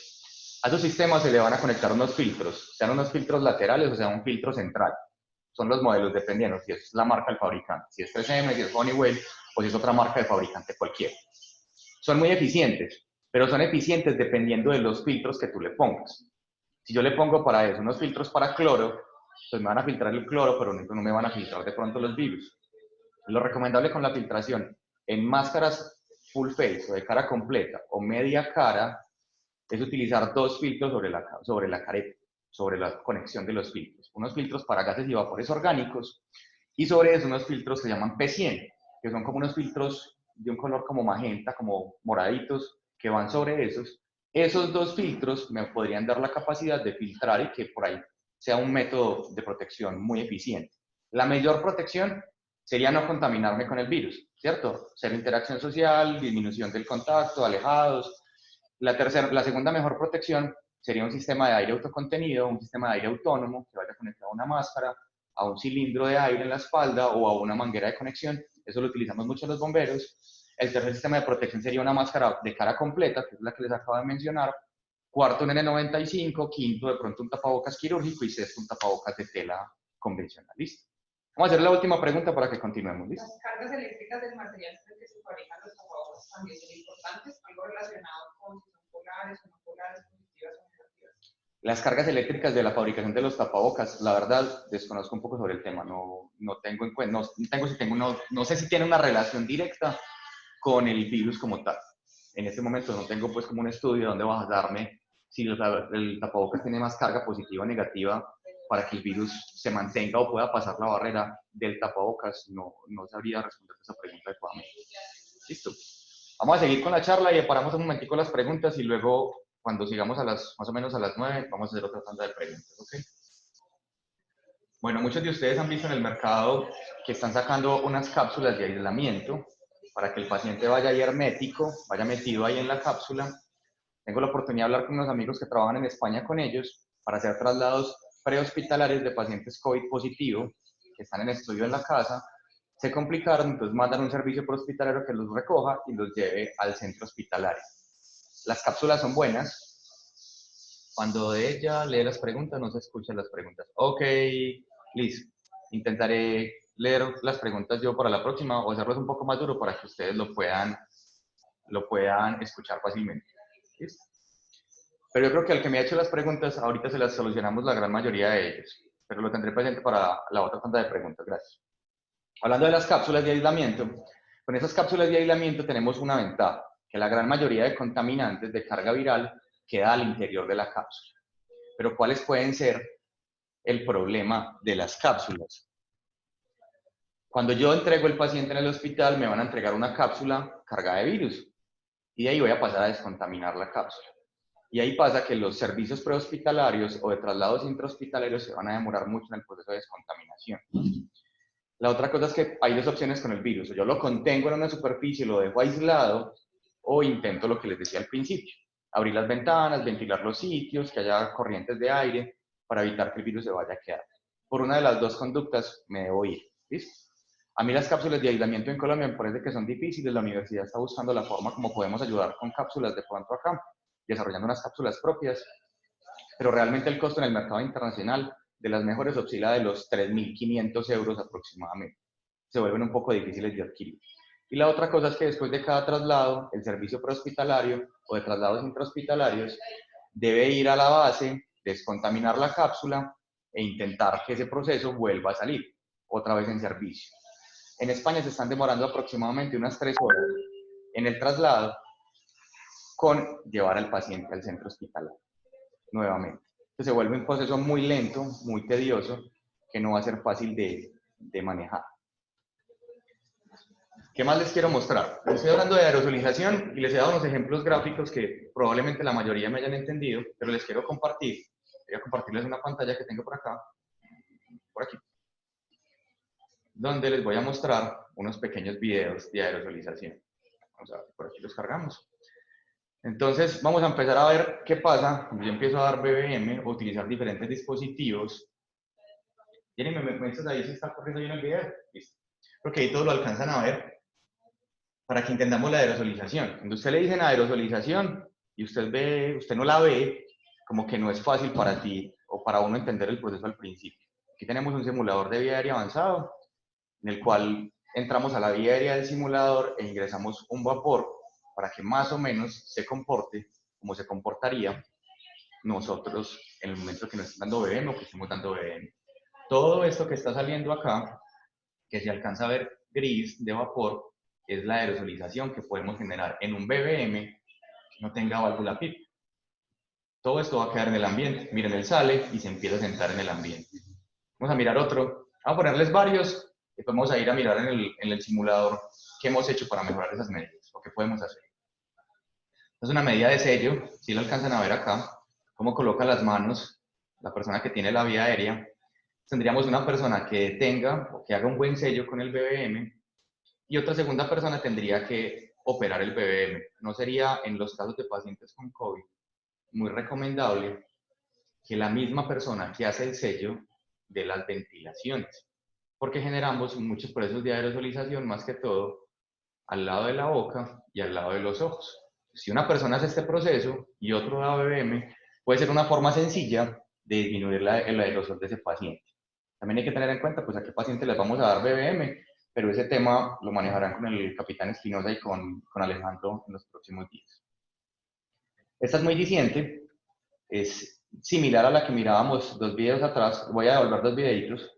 A esos sistemas se le van a conectar unos filtros, sean unos filtros laterales o sea un filtro central. Son los modelos dependiendo si es la marca del fabricante, si es 3M, si es Honeywell o si es otra marca de fabricante cualquiera. Son muy eficientes, pero son eficientes dependiendo de los filtros que tú le pongas. Si yo le pongo para eso unos filtros para cloro, pues me van a filtrar el cloro, pero no me van a filtrar de pronto los virus. Lo recomendable con la filtración en máscaras full face o de cara completa o media cara es utilizar 2 filtros sobre la careta, sobre la conexión de los filtros. Unos filtros para gases y vapores orgánicos y sobre eso unos filtros que se llaman P100, que son como unos filtros de un color como magenta, como moraditos, que van sobre esos. Esos 2 filtros me podrían dar la capacidad de filtrar y que por ahí sea un método de protección muy eficiente. La mayor protección sería no contaminarme con el virus, ¿cierto? Cero interacción social, disminución del contacto, alejados. La segunda mejor protección sería un sistema de aire autocontenido, un sistema de aire autónomo que vaya conectado a una máscara, a un cilindro de aire en la espalda o a una manguera de conexión. Eso lo utilizamos mucho los bomberos. El tercer sistema de protección sería una máscara de cara completa, que es la que les acabo de mencionar. Cuarto, un N95. Quinto, de pronto un tapabocas quirúrgico. Y sexto, un tapabocas de tela convencional. ¿Listo? Vamos a hacer la última pregunta para que continuemos. ¿Listo? Las cargas eléctricas del material con el que se fabrican los tapabocas también son importantes, algo relacionado con si son polares o no polares, positivas o negativas. Las cargas eléctricas de la fabricación de los tapabocas, la verdad, desconozco un poco sobre el tema, no tengo en cuenta, no sé si tiene una relación directa con el virus como tal. En este momento no tengo pues como un estudio donde basarme si el tapabocas tiene más carga positiva o negativa para que el virus se mantenga o pueda pasar la barrera del tapabocas, no sabría responder esa pregunta adecuadamente. Listo. Vamos a seguir con la charla y paramos un momentico las preguntas y luego cuando sigamos más o menos a las 9, vamos a hacer otra tanda de preguntas, ¿ok? Bueno, muchos de ustedes han visto en el mercado que están sacando unas cápsulas de aislamiento para que el paciente vaya ahí hermético, vaya metido ahí en la cápsula. Tengo la oportunidad de hablar con unos amigos que trabajan en España con ellos para hacer traslados prehospitalarios de pacientes COVID positivo que están en estudio en la casa. Se complicaron, entonces mandan un servicio prehospitalario que los recoja y los lleve al centro hospitalario. Las cápsulas son buenas, Cuando ella lee las preguntas, no se escuchan las preguntas. Ok, listo. Intentaré leer las preguntas yo para la próxima o hacerlos un poco más duro para que ustedes lo puedan escuchar fácilmente. ¿Listo? Pero yo creo que al que me ha hecho las preguntas, ahorita se las solucionamos la gran mayoría de ellos. Pero lo tendré presente para la otra tanda de preguntas. Gracias. Hablando de las cápsulas de aislamiento, con esas cápsulas de aislamiento tenemos una ventaja, que la gran mayoría de contaminantes de carga viral queda al interior de la cápsula. Pero ¿cuáles pueden ser el problema de las cápsulas? Cuando yo entrego el paciente en el hospital, me van a entregar una cápsula cargada de virus y de ahí voy a pasar a descontaminar la cápsula. Y ahí pasa que los servicios prehospitalarios o de traslados intrahospitalarios se van a demorar mucho en el proceso de descontaminación. La otra cosa es que hay dos opciones con el virus. O yo lo contengo en una superficie, lo dejo aislado, o intento lo que les decía al principio. Abrir las ventanas, ventilar los sitios, que haya corrientes de aire, para evitar que el virus se vaya a quedar. Por una de las dos conductas me debo ir. ¿Listo? A mí las cápsulas de aislamiento en Colombia me parece que son difíciles. La universidad está buscando la forma como podemos ayudar con cápsulas de pronto acá, desarrollando unas cápsulas propias. Pero realmente el costo en el mercado internacional de las mejores oscila de los 3.500 euros aproximadamente. Se vuelven un poco difíciles de adquirir. Y la otra cosa es que después de cada traslado, el servicio prehospitalario o de traslados intrahospitalarios debe ir a la base, descontaminar la cápsula e intentar que ese proceso vuelva a salir otra vez en servicio. En España se están demorando aproximadamente unas 3 horas en el traslado con llevar al paciente al centro hospitalario nuevamente. Entonces se vuelve un proceso muy lento, muy tedioso, que no va a ser fácil de manejar. ¿Qué más les quiero mostrar? Les estoy hablando de aerosolización y les he dado unos ejemplos gráficos que probablemente la mayoría me hayan entendido, pero les quiero compartir. Voy a compartirles una pantalla que tengo por acá, por aquí, donde les voy a mostrar unos pequeños videos de aerosolización. Vamos a ver, por aquí los cargamos. Entonces, vamos a empezar a ver qué pasa cuando yo empiezo a dar BBM o utilizar diferentes dispositivos. ¿Tienen me ahí si está corriendo bien el video? Listo. Porque ahí todos lo alcanzan a ver para que entendamos la aerosolización. Cuando usted le dicen aerosolización y usted no la ve, como que no es fácil para ti o para uno entender el proceso al principio. Aquí tenemos un simulador de vía aérea avanzado, en el cual entramos a la vía aérea del simulador e ingresamos un vapor para que más o menos se comporte como se comportaría nosotros en el momento que nos están dando BBM o que estemos dando BBM. Todo esto que está saliendo acá, que se alcanza a ver gris de vapor, es la aerosolización que podemos generar en un BBM que no tenga válvula PIP. Todo esto va a quedar en el ambiente. Miren, él sale y se empieza a sentar en el ambiente. Vamos a mirar otro. Vamos a ponerles varios y vamos a ir a mirar en el simulador qué hemos hecho para mejorar esas medidas o qué podemos hacer. Es una medida de sello, si lo alcanzan a ver acá, cómo coloca las manos la persona que tiene la vía aérea. Tendríamos una persona que tenga o que haga un buen sello con el BBM y otra segunda persona tendría que operar el BBM. No sería, en los casos de pacientes con COVID, muy recomendable que la misma persona que hace el sello de las ventilaciones, porque generamos muchos procesos de aerosolización, más que todo al lado de la boca y al lado de los ojos. Si una persona hace este proceso y otro da BBM, puede ser una forma sencilla de disminuir el aerosol de ese paciente. También hay que tener en cuenta pues a qué paciente les vamos a dar BBM, pero ese tema lo manejarán con el capitán Espinosa y con Alejandro en los próximos días. Esta es muy diciente, es similar a la que mirábamos 2 videos atrás. Voy a devolver 2 videitos.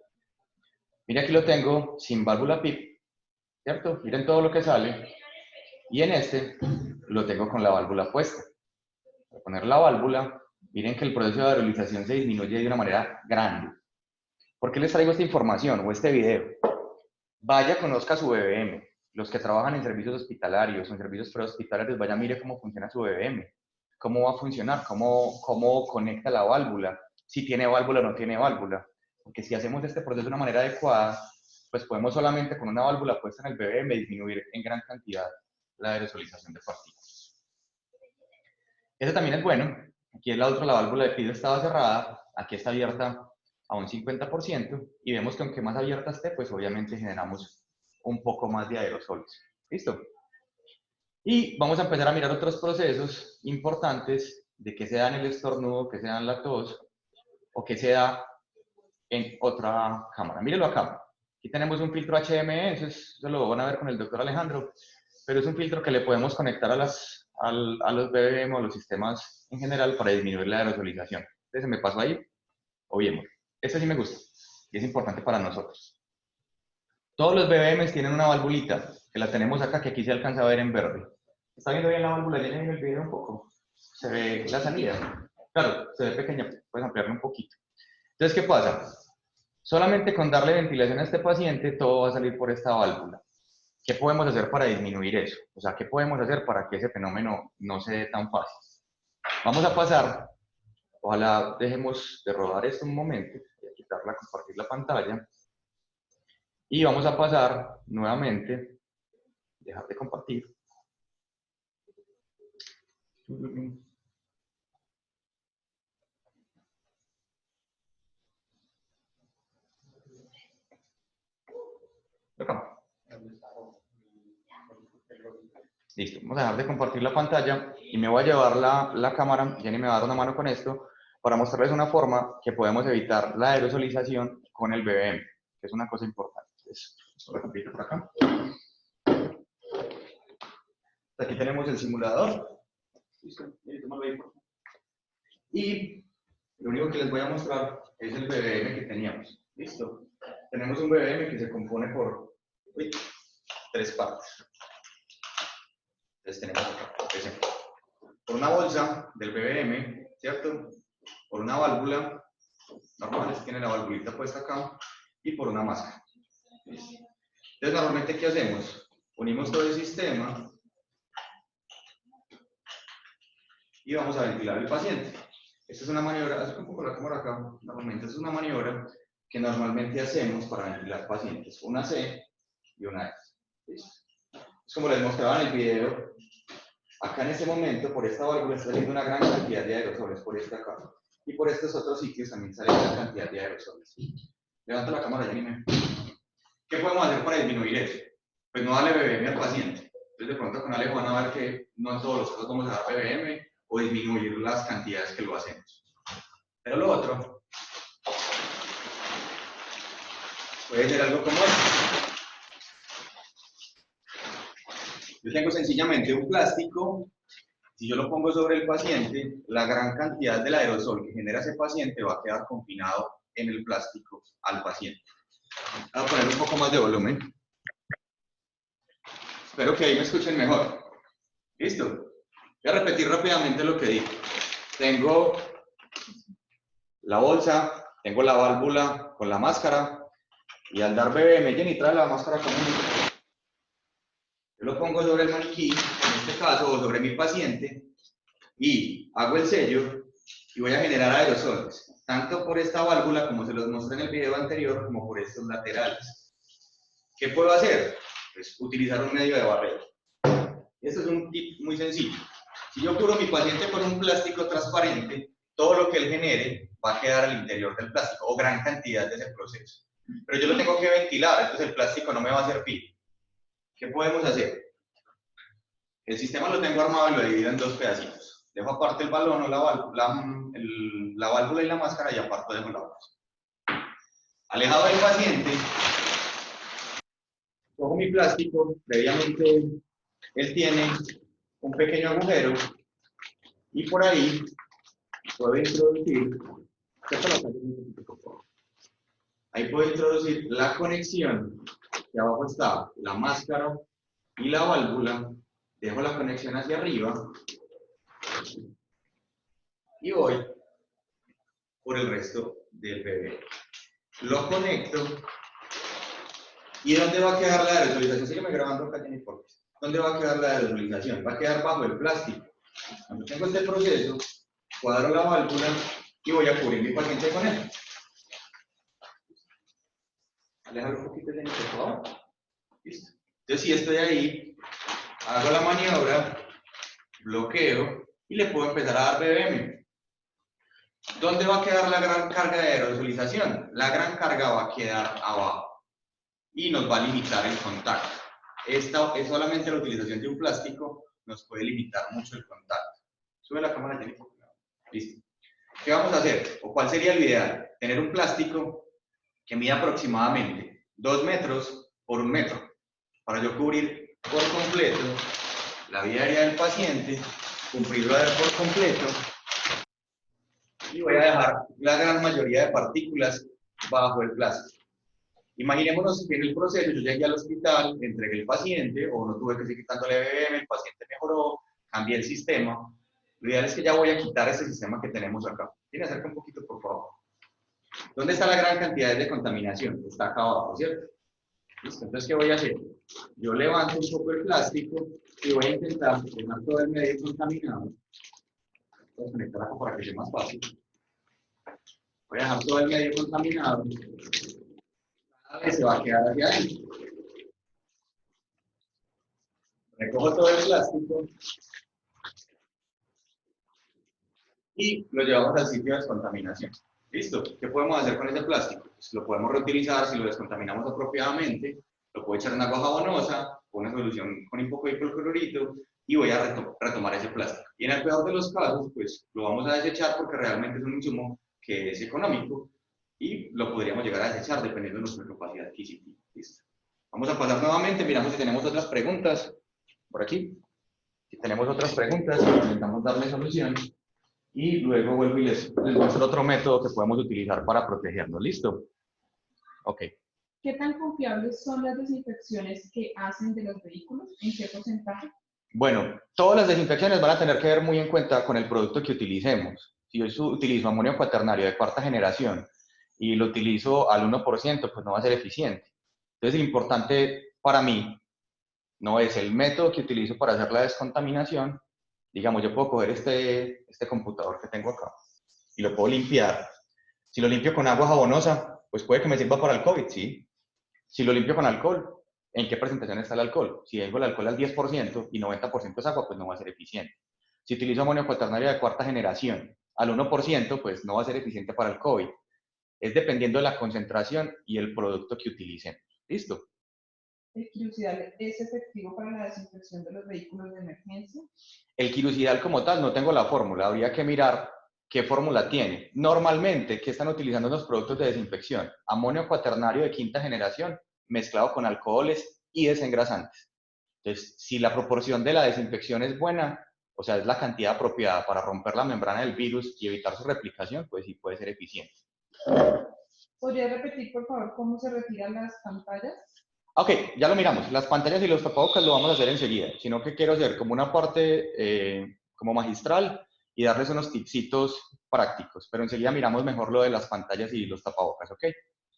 Mira, aquí lo tengo sin válvula PIP, ¿cierto? Miren todo lo que sale. Y en este lo tengo con la válvula puesta. Voy a poner la válvula. Miren que el proceso de aerolización se disminuye de una manera grande. ¿Por qué les traigo esta información o este video? Vaya, conozca su BBM. Los que trabajan en servicios hospitalarios o en servicios prehospitalarios, vaya, mire cómo funciona su BBM. Cómo va a funcionar, cómo conecta la válvula, si tiene válvula o no tiene válvula. Porque si hacemos este proceso de una manera adecuada, pues podemos solamente con una válvula puesta en el BBM disminuir en gran cantidad la aerosolización de partículas. Este también es bueno. Aquí es la otra, la válvula de PID estaba cerrada, aquí está abierta a un 50% y vemos que aunque más abierta esté, pues obviamente generamos un poco más de aerosoles. ¿Listo? Y vamos a empezar a mirar otros procesos importantes de qué se da en el estornudo, qué se da en la tos, o qué se da en otra cámara. Mírenlo acá. Aquí tenemos un filtro HME, eso lo van a ver con el doctor Alejandro, pero es un filtro que le podemos conectar a los BBM o a los sistemas en general para disminuir la aerosolización. Entonces, me pasó ahí, obviemos. Este sí me gusta y es importante para nosotros. Todos los BBMs tienen una valvulita, que la tenemos acá, que aquí se alcanza a ver en verde. ¿Está viendo bien la válvula? Ya en el video un poco. Se ve la salida. Claro, se ve pequeña, puedes ampliarla un poquito. Entonces, ¿qué pasa? Solamente con darle ventilación a este paciente, todo va a salir por esta válvula. ¿Qué podemos hacer para disminuir eso? O sea, ¿qué podemos hacer para que ese fenómeno no se dé tan fácil? Vamos a pasar, ojalá dejemos de rodar esto un momento, voy a quitarla, compartir la pantalla, y vamos a pasar nuevamente, dejar de compartir. Acá. Listo, vamos a dejar de compartir la pantalla y me voy a llevar la cámara, Jenny me va a dar una mano con esto, para mostrarles una forma que podemos evitar la aerosolización con el BBM, que es una cosa importante. Entonces, lo repito por acá. Aquí tenemos el simulador. Listo, tómalo ahí, por favor. Y lo único que les voy a mostrar es el BBM que teníamos. Listo. Tenemos un BBM que se compone por 3 partes. Entonces tenemos acá, por ejemplo, por una bolsa del BBM, ¿cierto? Por una válvula, normalmente tiene la valvulita puesta acá, y por una máscara. ¿Listo? Entonces, normalmente, ¿qué hacemos? Unimos todo el sistema y vamos a ventilar al paciente. Esta es una maniobra, haz un poco la cámara acá, normalmente es una maniobra que normalmente hacemos para ventilar pacientes, una C y una S. ¿Listo? Es como les mostraba en el video, acá en este momento, por esta válvula está saliendo una gran cantidad de aerosoles, por esta acá. Y por estos otros sitios también sale una cantidad de aerosoles. Levanta la cámara, Janine. ¿Qué podemos hacer para disminuir eso? Pues no darle BBM al paciente. Entonces, de pronto con Alejo van a ver que no en todos los casos vamos a dar BBM o disminuir las cantidades que lo hacemos. Pero lo otro puede ser algo como esto. Yo tengo sencillamente un plástico. Si yo lo pongo sobre el paciente, la gran cantidad del aerosol que genera ese paciente va a quedar confinado en el plástico al paciente. Voy a poner un poco más de volumen. Espero que ahí me escuchen mejor. ¿Listo? Voy a repetir rápidamente lo que dije. Tengo la bolsa, tengo la válvula con la máscara, y al dar BBM, Jenny, trae la máscara conmigo. Yo lo pongo sobre el maniquí, en este caso, o sobre mi paciente, y hago el sello, y voy a generar aerosoles, tanto por esta válvula, como se los mostré en el video anterior, como por estos laterales. ¿Qué puedo hacer? Pues utilizar un medio de barrera. Esto es un tip muy sencillo. Si yo cubro a mi paciente con un plástico transparente, todo lo que él genere va a quedar al interior del plástico, o gran cantidad de ese proceso. Pero yo lo tengo que ventilar, entonces el plástico no me va a servir. ¿Qué podemos hacer? El sistema lo tengo armado y lo divido en 2 pedacitos. Dejo aparte el balón o la válvula y la máscara, y aparte dejo la bolsa. Alejado del paciente, cojo mi plástico, previamente él tiene un pequeño agujero, y por ahí puedo introducir, la conexión, que abajo está la máscara y la válvula, dejo la conexión hacia arriba, y voy por el resto del bebé. Lo conecto, ¿y dónde va a quedar la aerosolización? Sígueme grabando acá, Jenny, por favor. ¿Dónde va a quedar la aerosolización? Va a quedar bajo el plástico. Cuando tengo este proceso, cuadro la válvula y voy a cubrir mi paciente con él. Aléjalo un poquito, Jenny, por favor. Listo. Entonces, si estoy ahí, hago la maniobra, bloqueo y le puedo empezar a dar BBM. ¿Dónde va a quedar la gran carga de aerosolización? La gran carga va a quedar abajo y nos va a limitar el contacto. Esta es solamente la utilización de un plástico, nos puede limitar mucho el contacto. Sube la cámara, Jenny, por favor. Listo. ¿Qué vamos a hacer? ¿O cuál sería lo ideal? Tener un plástico que mida aproximadamente 2 metros por 1 metro, para yo cubrir por completo la vida aérea del paciente, cumplirlo por completo, y voy a dejar la gran mayoría de partículas bajo el plástico. Imaginémonos que en el proceso yo llegué al hospital, entregué el paciente, o no tuve que seguir dándole BBM, el paciente mejoró, cambié el sistema. Lo ideal es que ya voy a quitar ese sistema que tenemos acá. ¿Tiene acerca un poquito, por favor? ¿Dónde está la gran cantidad de contaminación? Está acá abajo, ¿cierto? ¿Listo? Entonces, ¿qué voy a hacer? Yo levanto un poco el plástico y voy a intentar dejar todo el medio contaminado. Voy a conectar acá para que sea más fácil. Voy a dejar todo el medio contaminado. Cada vez se va a quedar hacia ahí. Recojo todo el plástico y lo llevamos al sitio de descontaminación. ¿Listo? ¿Qué podemos hacer con ese plástico? Pues lo podemos reutilizar si lo descontaminamos apropiadamente, lo puedo echar en agua jabonosa, con una solución con un poco de hipoclorito, y voy a retomar ese plástico. Y en el peor de los casos, pues lo vamos a desechar porque realmente es un insumo que es económico y lo podríamos llegar a desechar dependiendo de nuestra capacidad adquisitiva. ¿Listo? Vamos a pasar nuevamente, miramos si tenemos otras preguntas por aquí. Si tenemos otras preguntas, intentamos darle solución. Y luego vuelvo y les muestro otro método que podemos utilizar para protegernos. ¿Listo? Ok. ¿Qué tan confiables son las desinfecciones que hacen de los vehículos? ¿En qué porcentaje? Bueno, todas las desinfecciones van a tener que ver muy en cuenta con el producto que utilicemos. Si yo utilizo amonio cuaternario de cuarta generación y lo utilizo al 1%, pues no va a ser eficiente. Entonces, lo importante para mí no es el método que utilizo para hacer la descontaminación. Digamos, yo puedo coger este computador que tengo acá y lo puedo limpiar. Si lo limpio con agua jabonosa, pues puede que me sirva para el COVID, ¿sí? Si lo limpio con alcohol, ¿en qué presentación está el alcohol? Si dejo el alcohol al 10% y 90% es agua, pues no va a ser eficiente. Si utilizo amonio cuaternario de cuarta generación al 1%, pues no va a ser eficiente para el COVID. Es dependiendo de la concentración y el producto que utilicemos. ¿Listo? ¿El quirucidal es efectivo para la desinfección de los vehículos de emergencia? El quirucidal como tal no tengo la fórmula, habría que mirar qué fórmula tiene. Normalmente, ¿qué están utilizando los productos de desinfección? Amonio cuaternario de quinta generación mezclado con alcoholes y desengrasantes. Entonces, si la proporción de la desinfección es buena, o sea, es la cantidad apropiada para romper la membrana del virus y evitar su replicación, pues sí puede ser eficiente. ¿Podría repetir, por favor, cómo se retiran las pantallas? Ok, ya lo miramos. Las pantallas y los tapabocas lo vamos a hacer enseguida, sino que quiero hacer como una parte como magistral y darles unos tipsitos prácticos, pero enseguida miramos mejor lo de las pantallas y los tapabocas, ¿ok?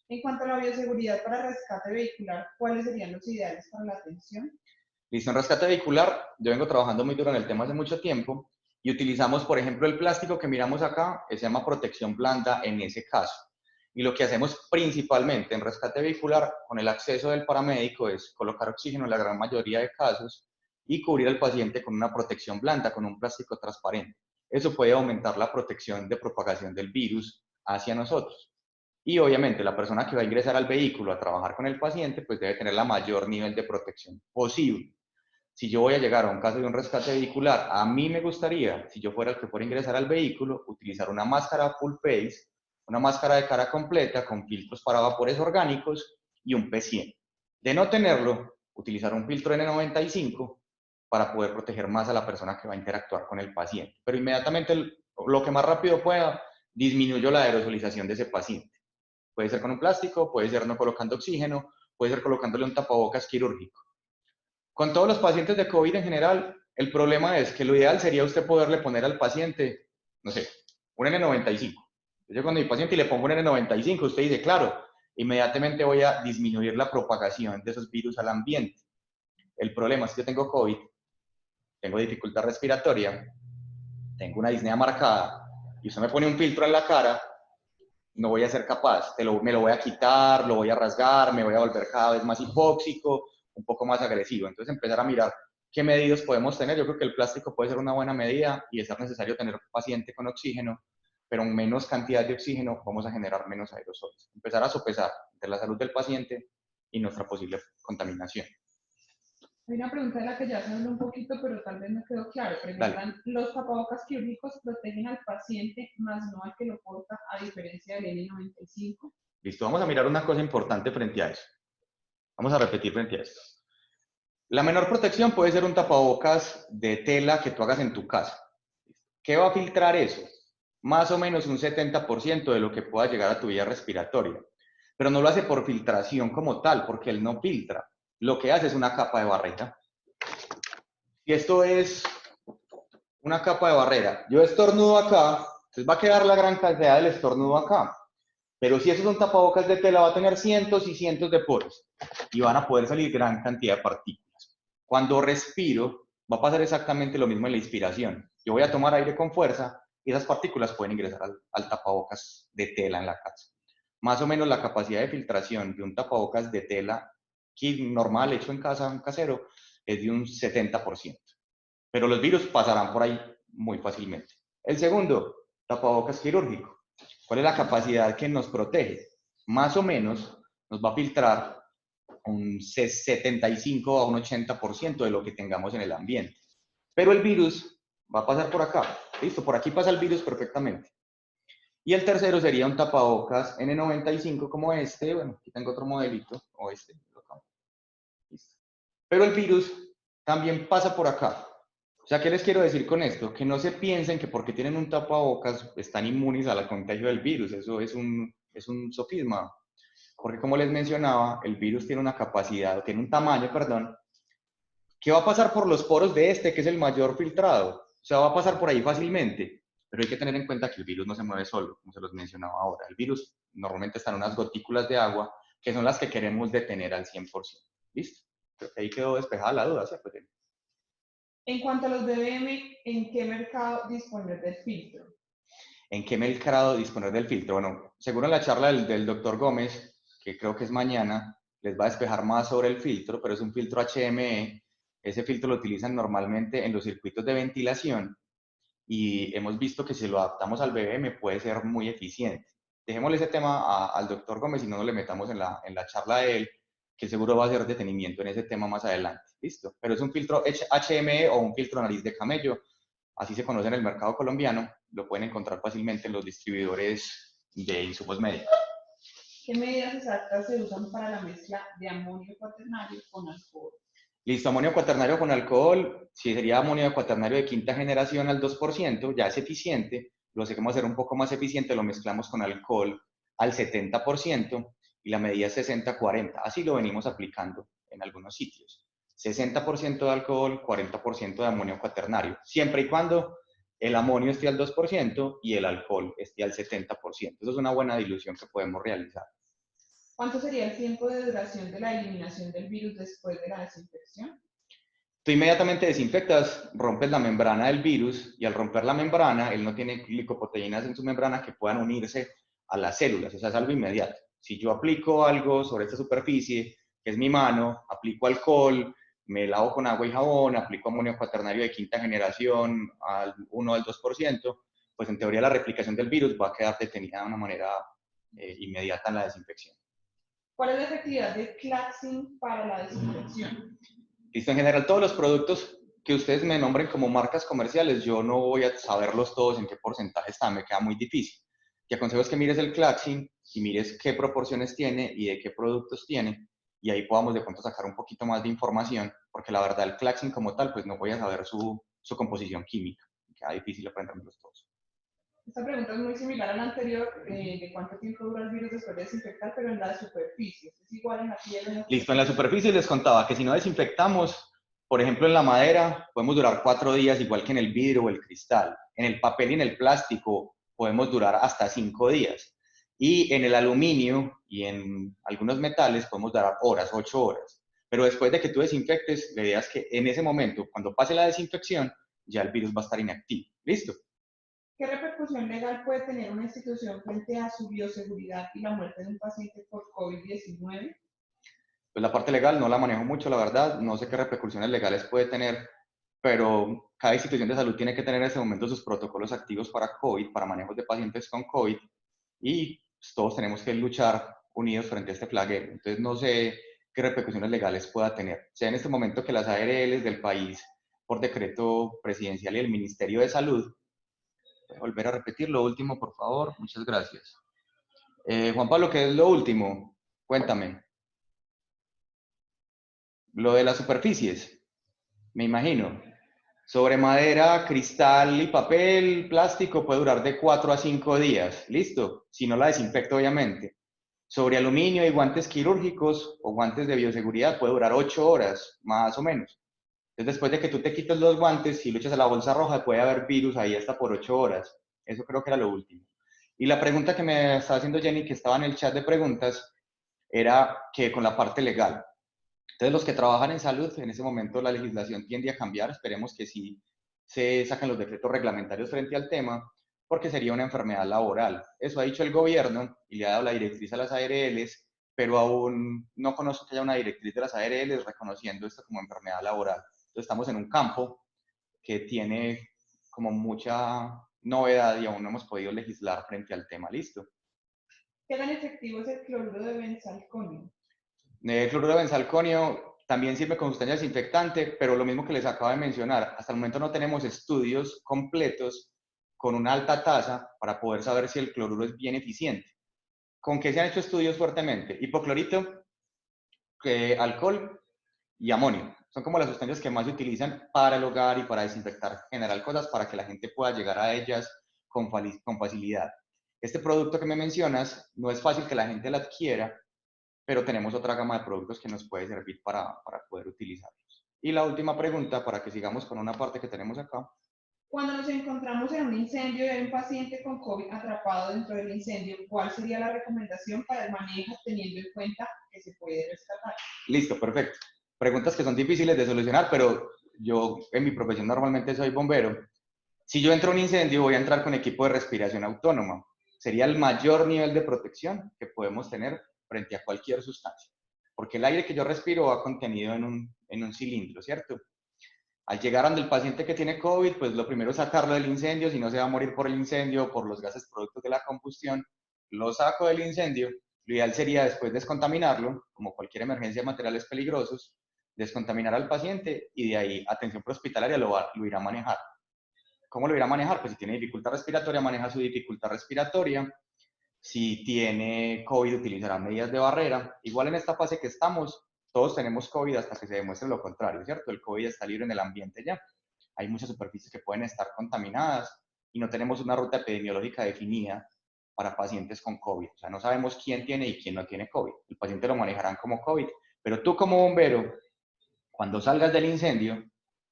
En cuanto a la bioseguridad para rescate vehicular, ¿cuáles serían los ideales para la atención? Listo, en rescate vehicular, yo vengo trabajando muy duro en el tema hace mucho tiempo y utilizamos, por ejemplo, el plástico que miramos acá, que se llama protección blanda en ese caso. Y lo que hacemos principalmente en rescate vehicular con el acceso del paramédico es colocar oxígeno en la gran mayoría de casos y cubrir al paciente con una protección blanda, con un plástico transparente. Eso puede aumentar la protección de propagación del virus hacia nosotros. Y obviamente la persona que va a ingresar al vehículo a trabajar con el paciente, pues debe tener la mayor nivel de protección posible. Si yo voy a llegar a un caso de un rescate vehicular, a mí me gustaría, si yo fuera el que fuera a ingresar al vehículo, utilizar una máscara full face, una máscara de cara completa con filtros para vapores orgánicos y un P100. De no tenerlo, utilizar un filtro N95 para poder proteger más a la persona que va a interactuar con el paciente. Pero inmediatamente, lo que más rápido pueda, disminuyo la aerosolización de ese paciente. Puede ser con un plástico, puede ser no colocando oxígeno, puede ser colocándole un tapabocas quirúrgico. Con todos los pacientes de COVID en general, el problema es que lo ideal sería usted poderle poner al paciente, no sé, un N95. Yo cuando mi paciente le pongo un N95, usted dice, claro, inmediatamente voy a disminuir la propagación de esos virus al ambiente. El problema es que yo tengo COVID, tengo dificultad respiratoria, tengo una disnea marcada, y usted me pone un filtro en la cara, no voy a ser capaz, me lo voy a quitar, lo voy a rasgar, me voy a volver cada vez más hipóxico, un poco más agresivo. Entonces empezar a mirar qué medidas podemos tener. Yo creo que el plástico puede ser una buena medida y es necesario tener un paciente con oxígeno, pero en menos cantidad de oxígeno vamos a generar menos aerosoles. Empezar a sopesar entre la salud del paciente y nuestra posible contaminación. Hay una pregunta de la que ya se habló un poquito, pero tal vez no quedó claro. Dale. Preguntan, ¿los tapabocas quirúrgicos protegen al paciente más no al que lo porta, a diferencia del N95? Listo, vamos a mirar una cosa importante frente a eso. Vamos a repetir frente a esto. La menor protección puede ser un tapabocas de tela que tú hagas en tu casa. ¿Qué va a filtrar eso? Más o menos un 70% de lo que pueda llegar a tu vía respiratoria. Pero no lo hace por filtración como tal, porque él no filtra. Lo que hace es una capa de barrera. Y esto es una capa de barrera. Yo estornudo acá, entonces va a quedar la gran cantidad del estornudo acá. Pero si eso es un tapabocas de tela, va a tener cientos y cientos de poros y van a poder salir gran cantidad de partículas. Cuando respiro, va a pasar exactamente lo mismo en la inspiración. Yo voy a tomar aire con fuerza y esas partículas pueden ingresar al tapabocas de tela en la casa. Más o menos la capacidad de filtración de un tapabocas de tela normal hecho en casa, un casero, es de un 70%. Pero los virus pasarán por ahí muy fácilmente. El segundo, tapabocas quirúrgico. ¿Cuál es la capacidad que nos protege? Más o menos nos va a filtrar un 75 a un 80% de lo que tengamos en el ambiente. Pero el virus va a pasar por acá. Listo, por aquí pasa el virus perfectamente. Y el tercero sería un tapabocas N95 como este. Bueno, aquí tengo otro modelito, o este. Listo. Pero el virus también pasa por acá. O sea, ¿qué les quiero decir con esto? Que no se piensen que porque tienen un tapabocas están inmunes al contagio del virus. Eso es un sofisma. Porque como les mencionaba, el virus tiene una capacidad, tiene un tamaño, perdón, que va a pasar por los poros de este, que es el mayor filtrado. O sea, va a pasar por ahí fácilmente. Pero hay que tener en cuenta que el virus no se mueve solo, como se los mencionaba ahora. El virus normalmente está en unas gotículas de agua, que son las que queremos detener al 100%. ¿Listo? Creo que ahí quedó despejada la duda, ¿cierto? En cuanto a los BBM, ¿en qué mercado disponer del filtro? ¿En qué mercado disponer del filtro? Bueno, seguro en la charla del doctor Gómez, que creo que es mañana, les va a despejar más sobre el filtro, pero es un filtro HME. Ese filtro lo utilizan normalmente en los circuitos de ventilación y hemos visto que si lo adaptamos al BBM puede ser muy eficiente. Dejémosle ese tema al doctor Gómez y no nos le metamos en la charla de él, que seguro va a hacer detenimiento en ese tema más adelante. ¿Listo? Pero es un filtro HME o un filtro nariz de camello, así se conoce en el mercado colombiano, lo pueden encontrar fácilmente en los distribuidores de insumos médicos. ¿Qué medidas exactas se usan para la mezcla de amonio cuaternario con alcohol? Listo, amonio cuaternario con alcohol, si sería amonio cuaternario de quinta generación al 2%, ya es eficiente, lo hacemos hacer un poco más eficiente, lo mezclamos con alcohol al 70% y la medida es 60-40, así lo venimos aplicando en algunos sitios. 60% de alcohol, 40% de amonio cuaternario, siempre y cuando el amonio esté al 2% y el alcohol esté al 70%. Eso es una buena dilución que podemos realizar. ¿Cuánto sería el tiempo de duración de la eliminación del virus después de la desinfección? Tú inmediatamente desinfectas, rompes la membrana del virus y al romper la membrana, él no tiene glicoproteínas en su membrana que puedan unirse a las células, o sea, es algo inmediato. Si yo aplico algo sobre esta superficie, que es mi mano, aplico alcohol, me lavo con agua y jabón, aplico amonio cuaternario de quinta generación al 1 al 2%, pues en teoría la replicación del virus va a quedar detenida de una manera inmediata en la desinfección. ¿Cuál es la efectividad de Claxin para la desinfección? Listo, en general todos los productos que ustedes me nombren como marcas comerciales, yo no voy a saberlos todos en qué porcentaje están, me queda muy difícil. Te aconsejo es que mires el Claxin y mires qué proporciones tiene y de qué productos tiene, y ahí podamos de pronto sacar un poquito más de información, porque la verdad el Claxin como tal, pues no voy a saber su composición química, me queda difícil aprendérmelos todos. Esta pregunta es muy similar a la anterior, de cuánto tiempo dura el virus después de desinfectar, pero en la superficie. ¿Es igual en la piel o en la Listo, en la superficie les contaba que si no desinfectamos, por ejemplo en la madera, podemos durar 4 días igual que en el vidrio o el cristal. En el papel y en el plástico podemos durar hasta 5 días. Y en el aluminio y en algunos metales podemos durar horas, 8 horas. Pero después de que tú desinfectes, la idea es que en ese momento, cuando pase la desinfección, ya el virus va a estar inactivo. ¿Listo? ¿Qué repercusión legal puede tener una institución frente a su bioseguridad y la muerte de un paciente por COVID-19? Pues la parte legal no la manejo mucho, la verdad. No sé qué repercusiones legales puede tener, pero cada institución de salud tiene que tener en ese momento sus protocolos activos para COVID, para manejos de pacientes con COVID, y pues, todos tenemos que luchar unidos frente a este flagelo. Entonces, no sé qué repercusiones legales pueda tener. Sea en este momento que las ARLs del país, por decreto presidencial y el Ministerio de Salud, voy a volver a repetir lo último, por favor, muchas gracias. Juan Pablo, ¿qué es lo último? Cuéntame. Lo de las superficies, me imagino. Sobre madera, cristal y papel, plástico puede durar de 4 a 5 días. ¿Listo? Si no la desinfecto, obviamente. Sobre aluminio y guantes quirúrgicos o guantes de bioseguridad puede durar 8 horas, más o menos. Entonces, después de que tú te quites los guantes, si lo echas a la bolsa roja, puede haber virus ahí hasta por 8 horas. Eso creo que era lo último. Y la pregunta que me estaba haciendo Jenny, que estaba en el chat de preguntas, era que con la parte legal. Entonces, los que trabajan en salud, en ese momento la legislación tiende a cambiar, esperemos que sí se saquen los decretos reglamentarios frente al tema, porque sería una enfermedad laboral. Eso ha dicho el gobierno y le ha dado la directriz a las ARLs, pero aún no conozco que haya una directriz de las ARLs reconociendo esto como enfermedad laboral. Entonces, estamos en un campo que tiene como mucha novedad y aún no hemos podido legislar frente al tema. ¿Listo? ¿Qué tan efectivo es el cloruro de benzalconio? El cloruro de benzalconio también sirve como sustancia desinfectante, pero lo mismo que les acabo de mencionar, hasta el momento no tenemos estudios completos con una alta tasa para poder saber si el cloruro es bien eficiente. ¿Con qué se han hecho estudios fuertemente? Hipoclorito, alcohol y amonio. Son como las sustancias que más se utilizan para el hogar y para desinfectar en general cosas para que la gente pueda llegar a ellas con facilidad. Este producto que me mencionas no es fácil que la gente lo adquiera, pero tenemos otra gama de productos que nos puede servir para poder utilizarlos. Y la última pregunta, para que sigamos con una parte que tenemos acá. Cuando nos encontramos en un incendio y hay un paciente con COVID atrapado dentro del incendio, ¿cuál sería la recomendación para el manejo teniendo en cuenta que se puede rescatar? Listo, perfecto. Preguntas que son difíciles de solucionar, pero yo en mi profesión normalmente soy bombero. Si yo entro a un incendio, voy a entrar con equipo de respiración autónoma. Sería el mayor nivel de protección que podemos tener frente a cualquier sustancia. Porque el aire que yo respiro va contenido en un cilindro, ¿cierto? Al llegar ante el paciente que tiene COVID, pues lo primero es sacarlo del incendio, si no se va a morir por el incendio o por los gases productos de la combustión. Lo saco del incendio. Lo ideal sería después descontaminarlo, como cualquier emergencia de materiales peligrosos, descontaminar al paciente y de ahí atención prehospitalaria lo irá a manejar. ¿Cómo lo irá a manejar? Pues si tiene dificultad respiratoria, maneja su dificultad respiratoria. Si tiene COVID, utilizará medidas de barrera. Igual en esta fase que estamos, todos tenemos COVID hasta que se demuestre lo contrario, ¿cierto? El COVID está libre en el ambiente ya. Hay muchas superficies que pueden estar contaminadas y no tenemos una ruta epidemiológica definida para pacientes con COVID. O sea, no sabemos quién tiene y quién no tiene COVID. El paciente lo manejarán como COVID. Pero tú como bombero, cuando salgas del incendio,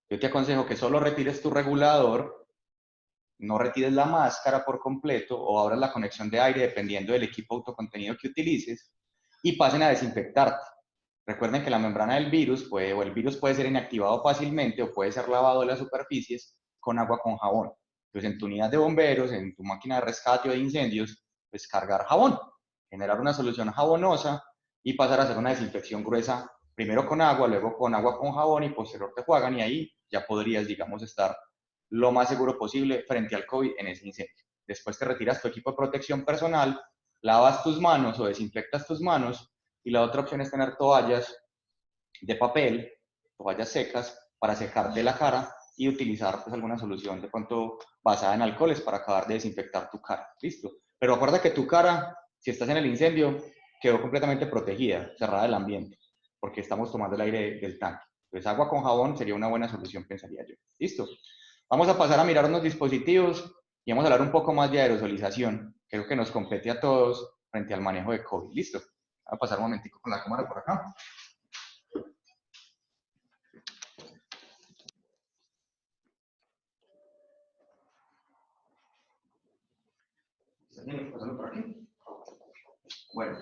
yo te aconsejo que solo retires tu regulador, no retires la máscara por completo o abras la conexión de aire dependiendo del equipo autocontenido que utilices y pasen a desinfectarte. Recuerden que la membrana del virus o el virus puede ser inactivado fácilmente o puede ser lavado de las superficies con agua con jabón. Entonces, en tu unidad de bomberos, en tu máquina de rescate o de incendios, pues cargar jabón, generar una solución jabonosa y pasar a hacer una desinfección gruesa, primero con agua, luego con agua con jabón y posterior te juegan y ahí ya podrías, digamos, estar lo más seguro posible frente al COVID en ese incendio. Después te retiras tu equipo de protección personal, lavas tus manos o desinfectas tus manos y la otra opción es tener toallas de papel, toallas secas para secarte la cara y utilizar pues, alguna solución de pronto basada en alcoholes para acabar de desinfectar tu cara. Listo. Pero acuerda que tu cara, si estás en el incendio, quedó completamente protegida, cerrada del ambiente, porque estamos tomando el aire del tanque. Entonces agua con jabón sería una buena solución, pensaría yo. Listo. Vamos a pasar a mirar unos dispositivos y vamos a hablar un poco más de aerosolización. Creo que nos compete a todos frente al manejo de COVID. Listo. Voy a pasar un momentico con la cámara por acá. Pasando por aquí. Bueno,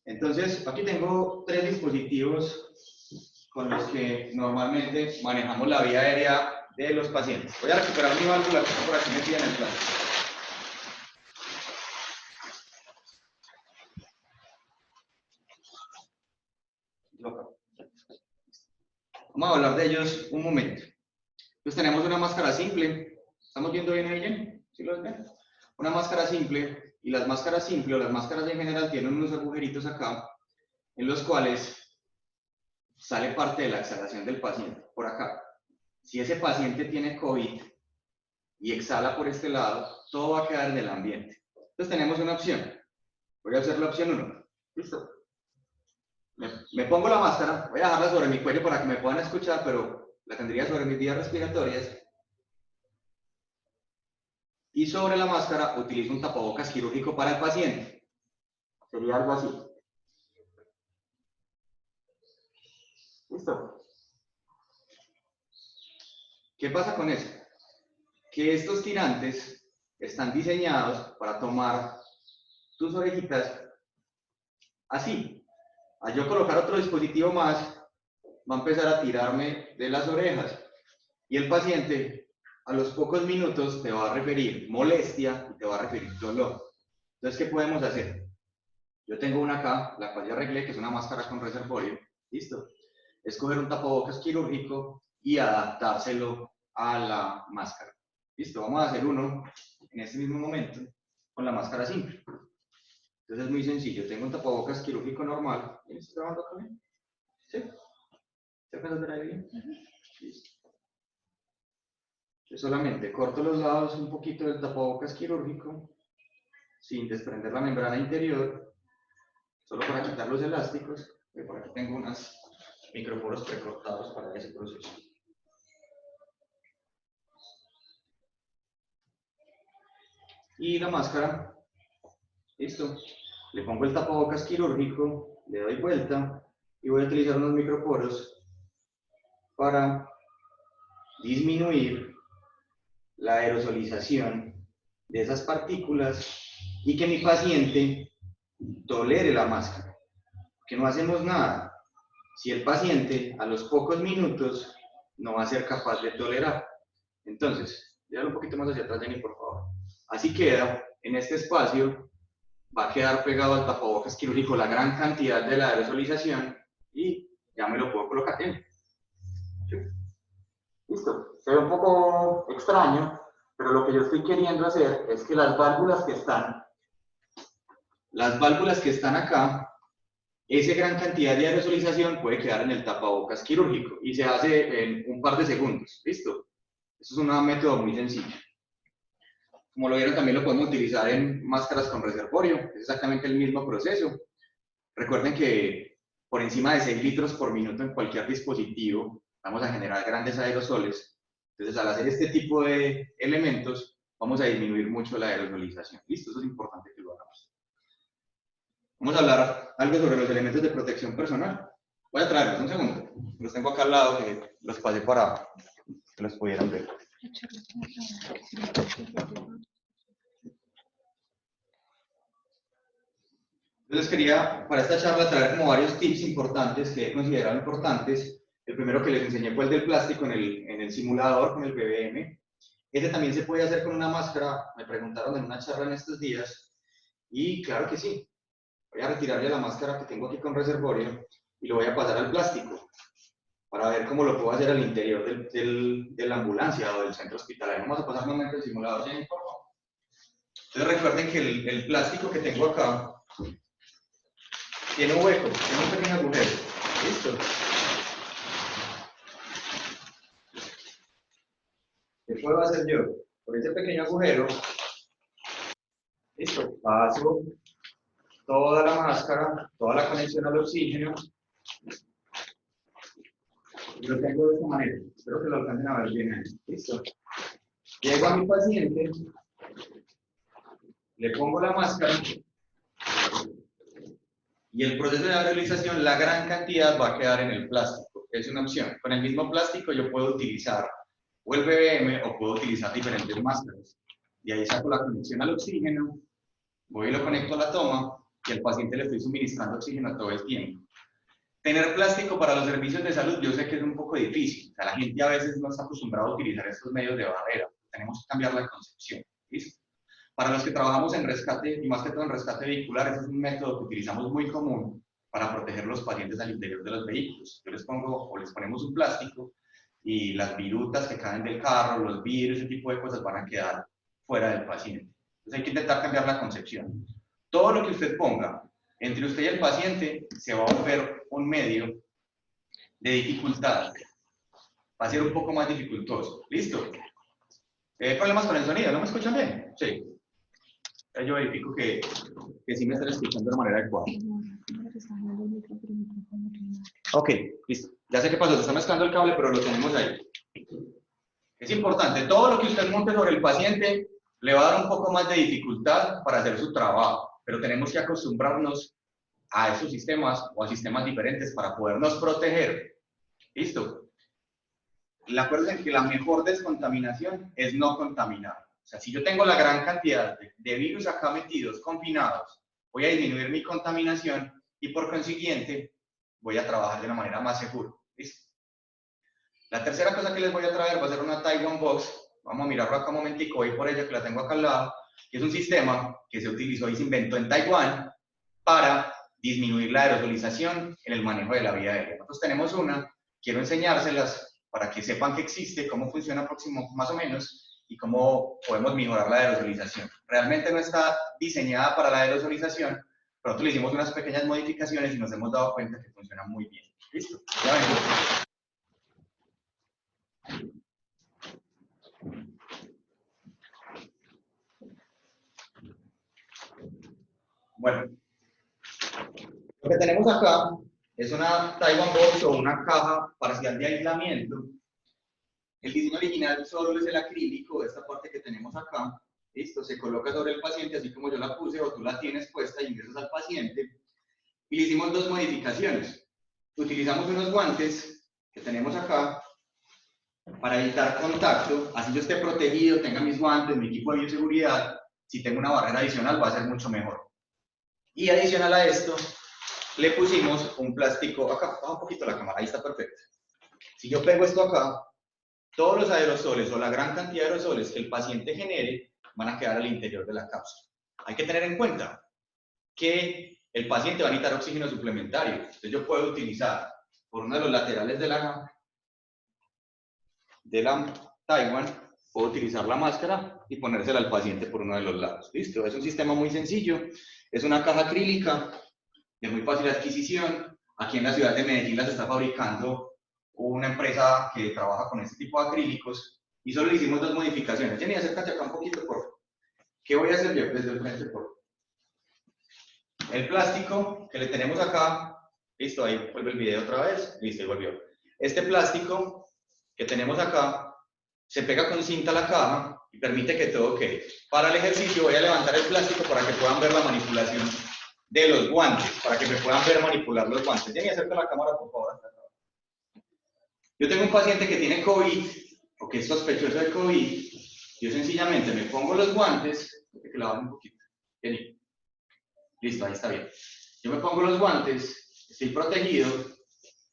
entonces aquí tengo 3 dispositivos con los que normalmente manejamos la vía aérea de los pacientes. Voy a recuperar mi válvula que está por aquí metida en el plan. Vamos a hablar de ellos un momento. Entonces tenemos una máscara simple. ¿Estamos viendo bien ahí, Jen? ¿Sí los ven? Una máscara simple, y las máscaras simples o las máscaras en general tienen unos agujeritos acá, en los cuales sale parte de la exhalación del paciente, por acá. Si ese paciente tiene COVID y exhala por este lado, todo va a quedar en el ambiente. Entonces tenemos una opción. Voy a hacer la opción 1. ¿Listo? Me pongo la máscara, voy a dejarla sobre mi cuello para que me puedan escuchar, pero la tendría sobre mis vías respiratorias. Y sobre la máscara utilizo un tapabocas quirúrgico para el paciente. Sería algo así. ¿Listo? ¿Qué pasa con eso? Que estos tirantes están diseñados para tomar tus orejitas así. Al yo colocar otro dispositivo más, va a empezar a tirarme de las orejas. Y el paciente, a los pocos minutos, te va a referir molestia y te va a referir dolor. Entonces, ¿qué podemos hacer? Yo tengo una acá, la cual ya arreglé, que es una máscara con reservorio. ¿Listo? Escoger un tapabocas quirúrgico y adaptárselo a la máscara. ¿Listo? Vamos a hacer uno en este mismo momento con la máscara simple. Entonces es muy sencillo. Tengo un tapabocas quirúrgico normal. ¿Quién está grabando acá bien? ¿Sí? ¿Se alcanza a ver ahí bien? Listo. Yo solamente corto los lados un poquito del tapabocas quirúrgico sin desprender la membrana interior, solo para quitar los elásticos. Y por aquí tengo unos microporos precortados para ese proceso. Y la máscara, listo. Le pongo el tapabocas quirúrgico, le doy vuelta y voy a utilizar unos microporos para disminuir la aerosolización de esas partículas y que mi paciente tolere la máscara. Que no hacemos nada si el paciente a los pocos minutos no va a ser capaz de tolerar. Entonces, llévalo un poquito más hacia atrás, Jenny, por favor. Así queda, en este espacio, va a quedar pegado al tapabocas quirúrgico la gran cantidad de la aerosolización y ya me lo puedo colocar bien. Listo. Se ve un poco extraño, pero lo que yo estoy queriendo hacer es que las válvulas que están acá, esa gran cantidad de aerosolización puede quedar en el tapabocas quirúrgico y se hace en un par de segundos. ¿Listo? Eso es un método muy sencillo. Como lo vieron, también lo podemos utilizar en máscaras con reservorio. Es exactamente el mismo proceso. Recuerden que por encima de 6 litros por minuto en cualquier dispositivo vamos a generar grandes aerosoles. Entonces, al hacer este tipo de elementos, vamos a disminuir mucho la aerosolización. ¿Listo? Eso es importante que lo hagamos. Vamos a hablar algo sobre los elementos de protección personal. Voy a traerlos un segundo. Los tengo acá al lado, que los pasé para que los pudieran ver. Entonces quería para esta charla traer como varios tips importantes que he considerado importantes. El primero que les enseñé fue el del plástico en el simulador con el BBM. Ese también se puede hacer con una máscara, me preguntaron en una charla en estos días, y claro que sí. Voy a retirarle la máscara que tengo aquí con reservorio y lo voy a pasar al plástico para ver cómo lo puedo hacer al interior de la ambulancia o del centro hospitalario. Vamos a pasar un momento el simulador, Jenny, por favor. Entonces recuerden que el plástico que tengo acá tiene un hueco, tiene un pequeño agujero. ¿Listo? ¿Qué puedo hacer yo? Por ese pequeño agujero, listo, paso toda la máscara, toda la conexión al oxígeno, y lo tengo de esta manera. Espero que lo alcancen a ver bien ahí. ¿Listo? Llego a mi paciente, le pongo la máscara, y el proceso de aerosolización, la gran cantidad va a quedar en el plástico, que es una opción. Con el mismo plástico yo puedo utilizar o el BBM o puedo utilizar diferentes máscaras. Y ahí saco la conexión al oxígeno, voy y lo conecto a la toma, y al paciente le estoy suministrando oxígeno todo el tiempo. Tener plástico para los servicios de salud, yo sé que es un poco difícil. O sea, la gente a veces no está acostumbrada a utilizar estos medios de barrera. Tenemos que cambiar la concepción. ¿Listo? Para los que trabajamos en rescate, y más que todo en rescate vehicular, ese es un método que utilizamos muy común para proteger a los pacientes al interior de los vehículos. Yo les pongo o les ponemos un plástico y las virutas que caen del carro, los vidrios, ese tipo de cosas van a quedar fuera del paciente. Entonces hay que intentar cambiar la concepción. Todo lo que usted ponga entre usted y el paciente se va a volver un medio de dificultad. Va a ser un poco más dificultoso. ¿Listo? ¿Hay problemas con el sonido? ¿No me escuchan bien? Sí. Yo verifico que sí me están escuchando de manera adecuada. Ok, listo. Ya sé qué pasó, se está mezclando el cable, pero lo tenemos ahí. Es importante, todo lo que usted monte sobre el paciente le va a dar un poco más de dificultad para hacer su trabajo, pero tenemos que acostumbrarnos a esos sistemas o a sistemas diferentes para podernos proteger. ¿Listo? La cosa es que la mejor descontaminación es no contaminar. O sea, si yo tengo la gran cantidad de virus acá metidos, confinados, voy a disminuir mi contaminación y por consiguiente voy a trabajar de una manera más segura. ¿Listo? La tercera cosa que les voy a traer va a ser una Taiwan Box. Vamos a mirarlo acá un momentico, voy por ella que la tengo acá al lado, que es un sistema que se utilizó y se inventó en Taiwán para disminuir la aerosolización en el manejo de la vía aérea. Nosotros tenemos una, quiero enseñárselas para que sepan que existe, cómo funciona más o menos y cómo podemos mejorar la aerosolización. Realmente no está diseñada para la aerosolización, pero nosotros le hicimos unas pequeñas modificaciones y nos hemos dado cuenta que funciona muy bien. ¿Listo? Ya vengo. Bueno, lo que tenemos acá es una Taiwan Box o una caja parcial de aislamiento. El diseño original solo es el acrílico, esta parte que tenemos acá. Listo, se coloca sobre el paciente, así como yo la puse o tú la tienes puesta y ingresas al paciente. Y le hicimos dos modificaciones. Utilizamos unos guantes que tenemos acá para evitar contacto, así yo esté protegido, tenga mis guantes, mi equipo de bioseguridad. Si tengo una barrera adicional va a ser mucho mejor. Y adicional a esto, le pusimos un plástico, acá, baja un poquito la cámara, ahí está perfecto. Si yo pego esto acá, todos los aerosoles o la gran cantidad de aerosoles que el paciente genere van a quedar al interior de la cápsula. Hay que tener en cuenta que el paciente va a necesitar oxígeno suplementario. Entonces yo puedo utilizar por uno de los laterales de la Taiwan, puedo utilizar la máscara y ponérsela al paciente por uno de los lados. ¿Listo? Es un sistema muy sencillo. Es una caja acrílica de muy fácil adquisición. Aquí en la ciudad de Medellín las está fabricando una empresa que trabaja con este tipo de acrílicos y solo le hicimos dos modificaciones. Jenny, acércate acá un poquito, por favor. ¿Qué voy a hacer yo desde el frente, por favor? El plástico que le tenemos acá, listo, ahí vuelve el video otra vez, listo, ahí volvió. Este plástico que tenemos acá se pega con cinta a la caja y permite que todo quede. Para el ejercicio voy a levantar el plástico para que puedan ver la manipulación de los guantes, para que me puedan ver manipular los guantes. Jenny, acerca la cámara, por favor. Yo tengo un paciente que tiene COVID o que es sospechoso de COVID. Yo sencillamente me pongo los guantes, que la bajo un poquito. Jenny. Listo, ahí está bien. Yo me pongo los guantes, estoy protegido,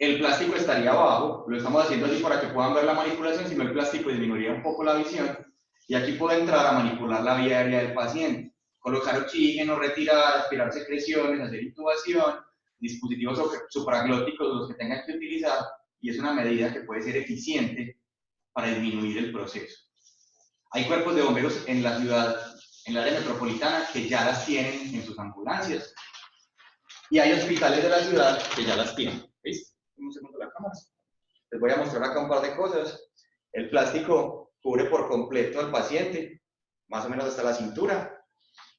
el plástico estaría abajo, lo estamos haciendo así para que puedan ver la manipulación, si no el plástico disminuiría un poco la visión, y aquí puedo entrar a manipular la vía aérea del paciente, colocar oxígeno, retirar, aspirar secreciones, hacer intubación, dispositivos supraglóticos los que tengan que utilizar, y es una medida que puede ser eficiente para disminuir el proceso. Hay cuerpos de bomberos en la ciudad, en la área metropolitana, que ya las tienen en sus ambulancias. Y hay hospitales de la ciudad que ya las tienen. ¿Veis? Un segundo la cámara. Les voy a mostrar acá un par de cosas. El plástico cubre por completo al paciente, más o menos hasta la cintura.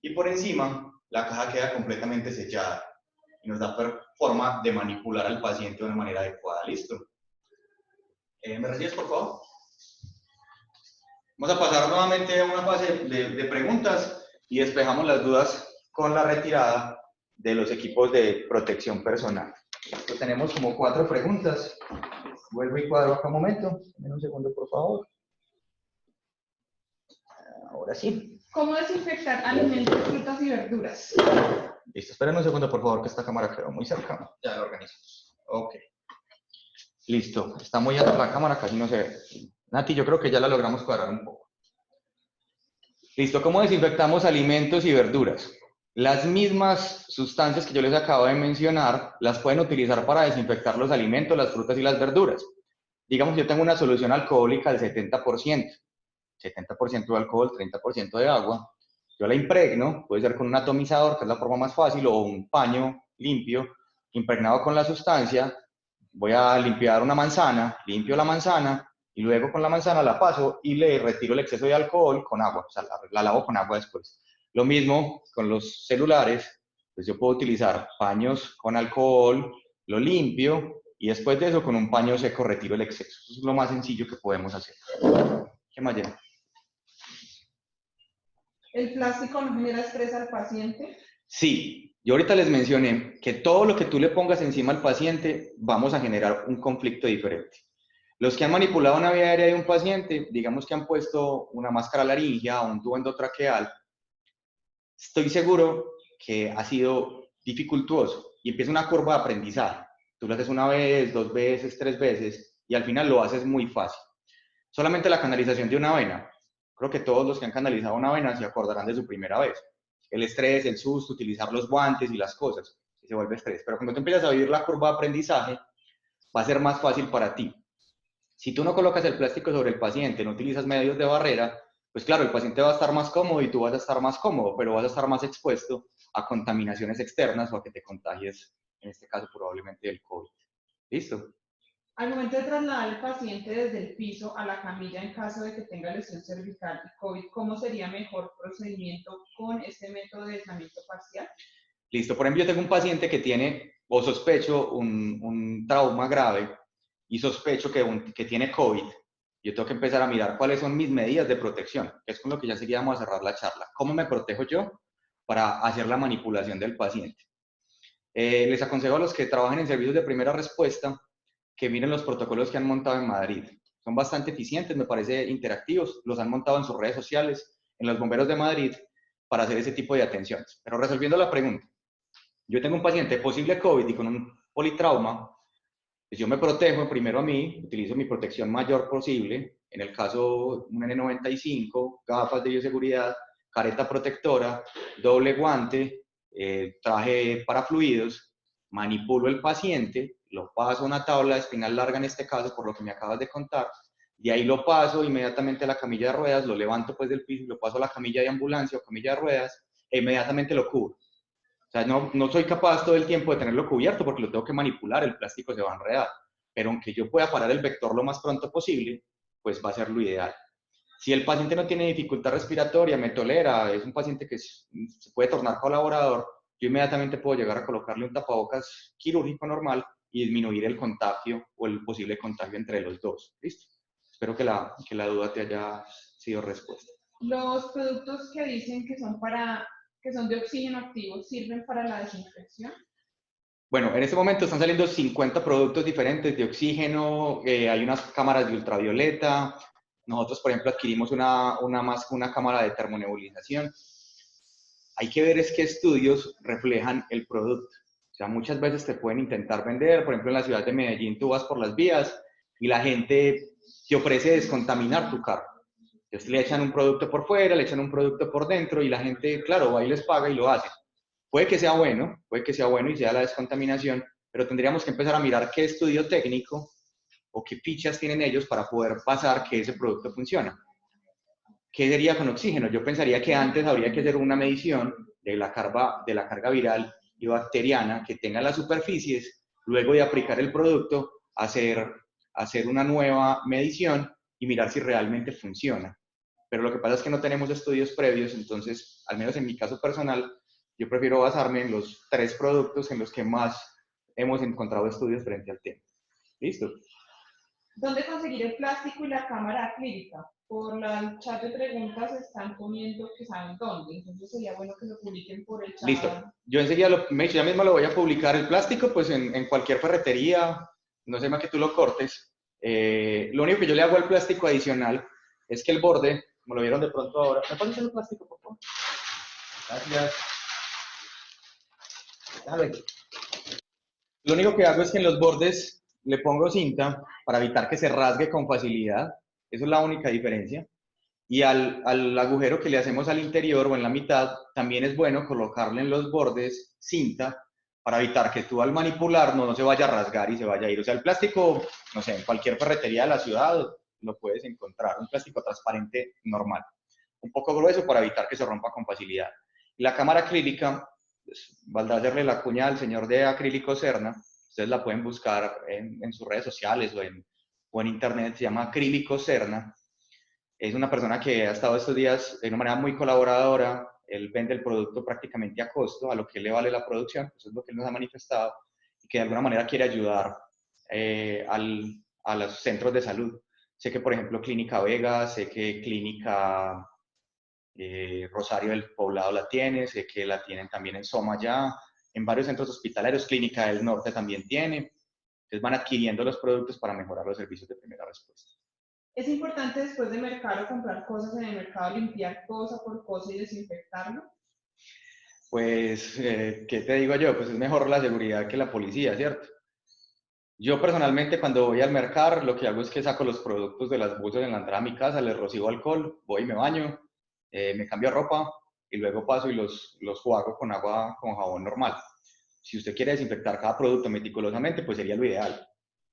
Y por encima, la caja queda completamente sellada. Y nos da forma de manipular al paciente de una manera adecuada. ¿Listo? ¿Me recibes, por favor? Vamos a pasar nuevamente a una fase de preguntas y despejamos las dudas con la retirada de los equipos de protección personal. Entonces, tenemos como 4 preguntas. Vuelvo y cuadro acá un momento. Dame un segundo, por favor. Ahora sí. ¿Cómo desinfectar alimentos, frutas y verduras? Listo, esperen un segundo, por favor, que esta cámara quedó muy cerca. Ya lo organizamos. Ok. Listo. Está muy alta la cámara, casi no se ve. Nati, yo creo que ya la logramos cuadrar un poco. Listo, ¿cómo desinfectamos alimentos y verduras? Las mismas sustancias que yo les acabo de mencionar, las pueden utilizar para desinfectar los alimentos, las frutas y las verduras. Digamos que yo tengo una solución alcohólica del 70%. 70% de alcohol, 30% de agua. Yo la impregno, puede ser con un atomizador, que es la forma más fácil, o un paño limpio, impregnado con la sustancia. voy a limpiar una manzana, limpio la manzana y luego con la manzana la paso y le retiro el exceso de alcohol con agua, o sea, la lavo con agua después. Lo mismo con los celulares, pues yo puedo utilizar paños con alcohol, lo limpio y después de eso con un paño seco retiro el exceso. Eso es lo más sencillo que podemos hacer. ¿Qué más lleva? ¿El plástico no genera estrés al paciente? Sí, yo ahorita les mencioné que todo lo que tú le pongas encima al paciente vamos a generar un conflicto diferente. Los que han manipulado una vía aérea de un paciente, digamos que han puesto una máscara laringea o un tubo endotraqueal, estoy seguro que ha sido dificultuoso y empieza una curva de aprendizaje. Tú lo haces una vez, dos veces, tres veces y al final lo haces muy fácil. Solamente la canalización de una vena. Creo que todos los que han canalizado una vena se acordarán de su primera vez. El estrés, el susto, utilizar los guantes y las cosas. Y se vuelve estrés. Pero cuando tú empiezas a vivir la curva de aprendizaje, va a ser más fácil para ti. Si tú no colocas el plástico sobre el paciente, no utilizas medios de barrera, pues claro, el paciente va a estar más cómodo y tú vas a estar más cómodo, pero vas a estar más expuesto a contaminaciones externas o a que te contagies, en este caso probablemente del COVID. ¿Listo? Al momento de trasladar al paciente desde el piso a la camilla en caso de que tenga lesión cervical y COVID, ¿cómo sería mejor procedimiento con este método de aislamiento parcial? Listo. Por ejemplo, yo tengo un paciente que tiene o sospecho un trauma grave y sospecho que tiene COVID. Yo tengo que empezar a mirar cuáles son mis medidas de protección, que es con lo que ya seguíamos a cerrar la charla. ¿Cómo me protejo yo para hacer la manipulación del paciente? Les aconsejo a los que trabajan en servicios de primera respuesta que miren los protocolos que han montado en Madrid. Son bastante eficientes, me parece interactivos, los han montado en sus redes sociales, en los bomberos de Madrid, para hacer ese tipo de atenciones. Pero resolviendo la pregunta, yo tengo un paciente posible COVID y con un politrauma, pues yo me protejo primero a mí, utilizo mi protección mayor posible, en el caso un N95, gafas de bioseguridad, careta protectora, doble guante, traje para fluidos, manipulo el paciente, lo paso a una tabla de espinal larga en este caso, por lo que me acabas de contar, de ahí lo paso inmediatamente a la camilla de ruedas, lo levanto pues del piso y lo paso a la camilla de ambulancia o camilla de ruedas e inmediatamente lo cubro. O sea, no soy capaz todo el tiempo de tenerlo cubierto porque lo tengo que manipular, el plástico se va a enredar. Pero aunque yo pueda parar el vector lo más pronto posible, pues va a ser lo ideal. Si el paciente no tiene dificultad respiratoria, me tolera, es un paciente que se puede tornar colaborador, yo inmediatamente puedo llegar a colocarle un tapabocas quirúrgico normal y disminuir el contagio o el posible contagio entre los dos. ¿Listo? Espero que la duda te haya sido respuesta. Los productos que dicen que son de oxígeno activo, ¿sirven para la desinfección? Bueno, en este momento están saliendo 50 productos diferentes de oxígeno, hay unas cámaras de ultravioleta, nosotros, por ejemplo, adquirimos una cámara de termonebulización. Hay que ver es qué estudios reflejan el producto. O sea, muchas veces te pueden intentar vender, por ejemplo, en la ciudad de Medellín tú vas por las vías y la gente te ofrece descontaminar tu carro. Entonces le echan un producto por fuera, le echan un producto por dentro y la gente, claro, va y les paga y lo hace. Puede que sea bueno y sea la descontaminación, pero tendríamos que empezar a mirar qué estudio técnico o qué fichas tienen ellos para poder pasar que ese producto funciona. ¿Qué sería con oxígeno? Yo pensaría que antes habría que hacer una medición de la carga viral y bacteriana que tenga las superficies, luego de aplicar el producto, hacer una nueva medición y mirar si realmente funciona. Pero lo que pasa es que no tenemos estudios previos, entonces, al menos en mi caso personal, yo prefiero basarme en los 3 productos en los que más hemos encontrado estudios frente al tema. ¿Listo? ¿Dónde conseguir el plástico y la cámara acrílica? Por la chat de preguntas están poniendo que saben dónde, entonces sería bueno que lo publiquen por el chat. Listo. Yo enseguida, ya mismo lo voy a publicar el plástico, pues en cualquier ferretería, no sé más que tú lo cortes. Lo único que yo le hago al plástico adicional es que el borde, como lo vieron de pronto ahora, ¿me puedes hacer el plástico, por favor? Gracias. Dale. Lo único que hago es que en los bordes le pongo cinta para evitar que se rasgue con facilidad. Eso es la única diferencia. Y al agujero que le hacemos al interior o en la mitad, también es bueno colocarle en los bordes cinta para evitar que tú al manipularlo no se vaya a rasgar y se vaya a ir. O sea, el plástico, no sé, en cualquier ferretería de la ciudad lo puedes encontrar, un plástico transparente normal. Un poco grueso para evitar que se rompa con facilidad. Y la cámara acrílica, pues, valdrá hacerle la cuña al señor de Acrílico Serna, Ustedes la pueden buscar en sus redes sociales o en internet. Se llama Acrílico Serna. Es una persona que ha estado estos días de una manera muy colaboradora. Él vende el producto prácticamente a costo, a lo que le vale la producción. Eso es lo que él nos ha manifestado. Y que de alguna manera quiere ayudar a los centros de salud. Sé que, por ejemplo, Clínica Vega, sé que Clínica Rosario del Poblado la tiene, sé que la tienen también en Soma ya, en varios centros hospitalarios, Clínica del Norte también tiene. Entonces van adquiriendo los productos para mejorar los servicios de primera respuesta. ¿Es importante después de mercado comprar cosas en el mercado, limpiar cosa por cosa y desinfectarlo? Pues, ¿qué te digo yo? Pues es mejor la seguridad que la policía, ¿cierto? Yo personalmente cuando voy al mercado lo que hago es que saco los productos de las bolsas en la entrada a mi casa, les rocío alcohol, voy y me baño, me cambio ropa y luego paso y los juego con agua, con jabón normal. Si usted quiere desinfectar cada producto meticulosamente, pues sería lo ideal.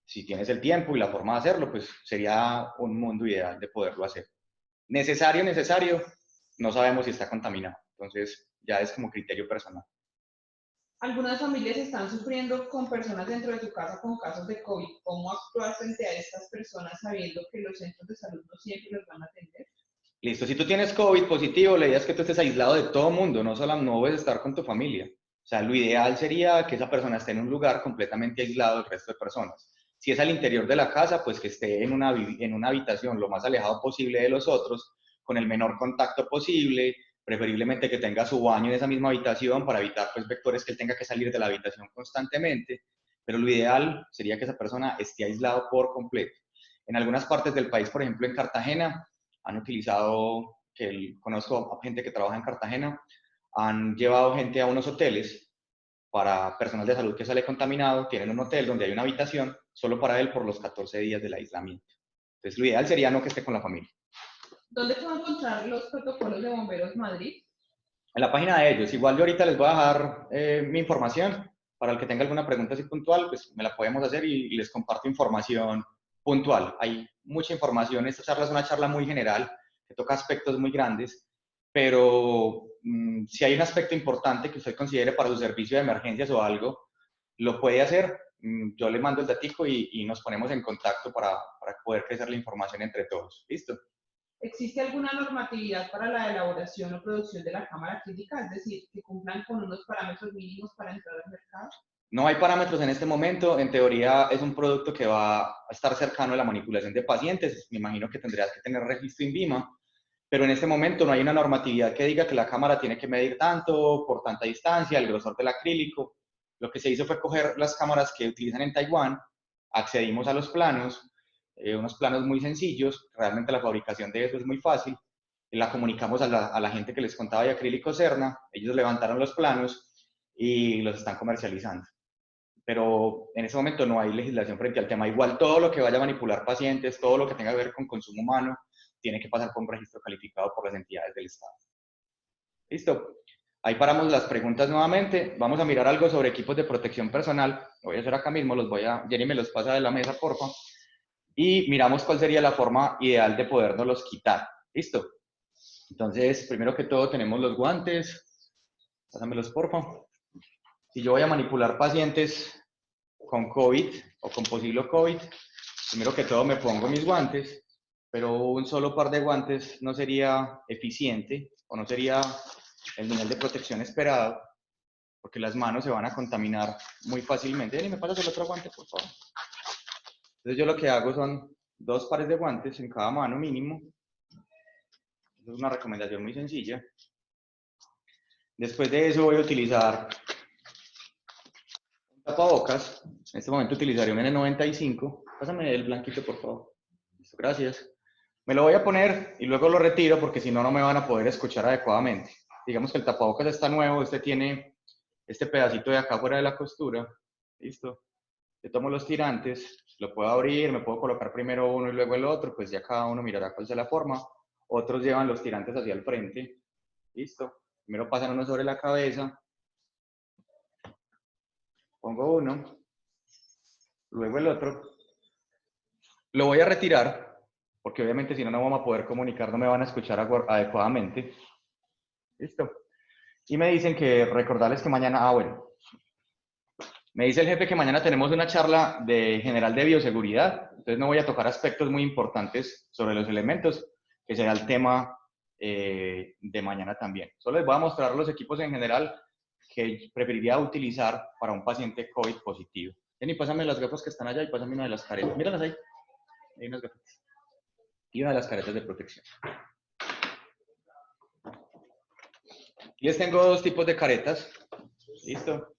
Si tienes el tiempo y la forma de hacerlo, pues sería un mundo ideal de poderlo hacer. Necesario, no sabemos si está contaminado. Entonces ya es como criterio personal. Algunas familias están sufriendo con personas dentro de su casa con casos de COVID. ¿Cómo actuar frente a estas personas sabiendo que los centros de salud no siempre los van a atender? Listo, si tú tienes COVID positivo, la idea es que tú estés aislado de todo mundo, no solo no debes estar con tu familia. O sea, lo ideal sería que esa persona esté en un lugar completamente aislado del resto de personas. Si es al interior de la casa, pues que esté en una habitación lo más alejado posible de los otros, con el menor contacto posible, preferiblemente que tenga su baño en esa misma habitación para evitar pues vectores que él tenga que salir de la habitación constantemente, pero lo ideal sería que esa persona esté aislado por completo. En algunas partes del país, por ejemplo en Cartagena, han utilizado, conozco a gente que trabaja en Cartagena, han llevado gente a unos hoteles para personal de salud que sale contaminado, tienen un hotel donde hay una habitación solo para él por los 14 días del aislamiento. Entonces, lo ideal sería no que esté con la familia. ¿Dónde puedo encontrar los protocolos de Bomberos Madrid? En la página de ellos, igual yo ahorita les voy a dejar mi información, para el que tenga alguna pregunta así puntual, pues me la podemos hacer y les comparto información puntual. Hay mucha información, esta charla es una charla muy general, que toca aspectos muy grandes, pero si hay un aspecto importante que usted considere para su servicio de emergencias o algo, lo puede hacer. Yo le mando el datico y nos ponemos en contacto para poder crecer la información entre todos. ¿Listo? ¿Existe alguna normatividad para la elaboración o producción de la cámara clínica? Es decir, que cumplan con unos parámetros mínimos para entrar al mercado. No hay parámetros en este momento. En teoría es un producto que va a estar cercano a la manipulación de pacientes. Me imagino que tendrías que tener registro INVIMA, pero en este momento no hay una normatividad que diga que la cámara tiene que medir tanto, por tanta distancia, el grosor del acrílico. Lo que se hizo fue coger las cámaras que utilizan en Taiwán, accedimos a los planos, unos planos muy sencillos. Realmente la fabricación de eso es muy fácil. La comunicamos a la gente que les contaba de Acrílico Serna, ellos levantaron los planos y los están comercializando. Pero en ese momento no hay legislación frente al tema. Igual todo lo que vaya a manipular pacientes, todo lo que tenga que ver con consumo humano, tiene que pasar por un registro calificado por las entidades del Estado. Listo. Ahí paramos las preguntas nuevamente. Vamos a mirar algo sobre equipos de protección personal. Lo voy a hacer acá mismo, Jenny me los pasa de la mesa, porfa. Y miramos cuál sería la forma ideal de podernos quitar. Listo. Entonces, primero que todo tenemos los guantes. Pásamelos, porfa. Si yo voy a manipular pacientes con COVID o con posible COVID, primero que todo me pongo mis guantes, pero un solo par de guantes no sería eficiente o no sería el nivel de protección esperado, porque las manos se van a contaminar muy fácilmente. Y me pasas el otro guante, por favor. Entonces yo lo que hago son 2 pares de guantes en cada mano mínimo. Esa es una recomendación muy sencilla. Después de eso voy a utilizar un tapabocas. En este momento utilizaré un N95. Pásame el blanquito, por favor. Listo, gracias. Me lo voy a poner y luego lo retiro porque si no, no me van a poder escuchar adecuadamente. Digamos que el tapabocas está nuevo, este tiene este pedacito de acá fuera de la costura. Listo. Yo tomo los tirantes, lo puedo abrir, me puedo colocar primero uno y luego el otro, pues ya cada uno mirará cuál es la forma. Otros llevan los tirantes hacia el frente. Listo. Primero pasan uno sobre la cabeza. Pongo uno, luego el otro. Lo voy a retirar, porque obviamente si no, no vamos a poder comunicar, no me van a escuchar adecuadamente. Listo. Y me dicen que recordarles que mañana, bueno, Me dice el jefe que mañana tenemos una charla de general de bioseguridad, entonces no voy a tocar aspectos muy importantes sobre los elementos, que será el tema de mañana también. Solo les voy a mostrar los equipos en general que preferiría utilizar para un paciente COVID positivo. Jenny, pásame las gafas que están allá y pásame una de las caretas. Míralas ahí. Hay unas gafas. Y una de las caretas de protección. Y les tengo dos tipos de caretas. ¿Listo?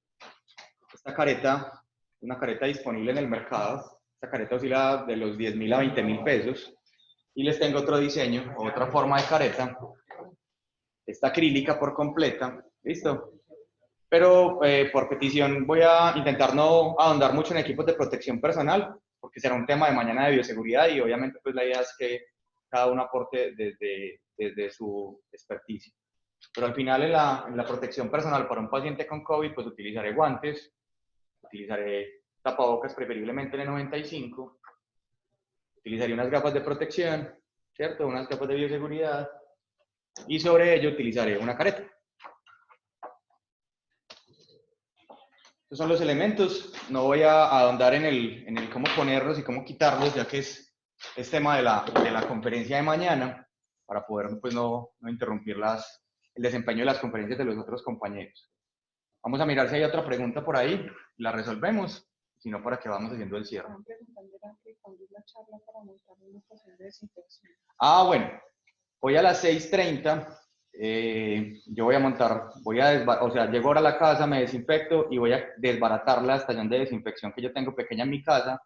Esta careta, una careta disponible en el mercado. Esta careta oscila de los 10.000 a 20.000 pesos. Y les tengo otro diseño, otra forma de careta. Esta acrílica por completa. ¿Listo? Pero por petición voy a intentar no ahondar mucho en equipos de protección personal, porque será un tema de mañana de bioseguridad y obviamente pues la idea es que cada uno aporte desde su experticia. Pero al final en la protección personal para un paciente con COVID, pues utilizaré guantes, utilizaré tapabocas preferiblemente N95, utilizaré unas gafas de protección, ¿cierto? Unas gafas de bioseguridad y sobre ello utilizaré una careta. Estos son los elementos, no voy a ahondar en el cómo ponerlos y cómo quitarlos, ya que es tema de la conferencia de mañana, para poder pues, no interrumpir el desempeño de las conferencias de los otros compañeros. Vamos a mirar si hay otra pregunta por ahí, la resolvemos, si no, para que vamos haciendo el cierre. Ah, bueno, hoy a las 6:30 yo voy a montar, o sea, llego ahora a la casa, me desinfecto y voy a desbaratar la estación de desinfección que yo tengo pequeña en mi casa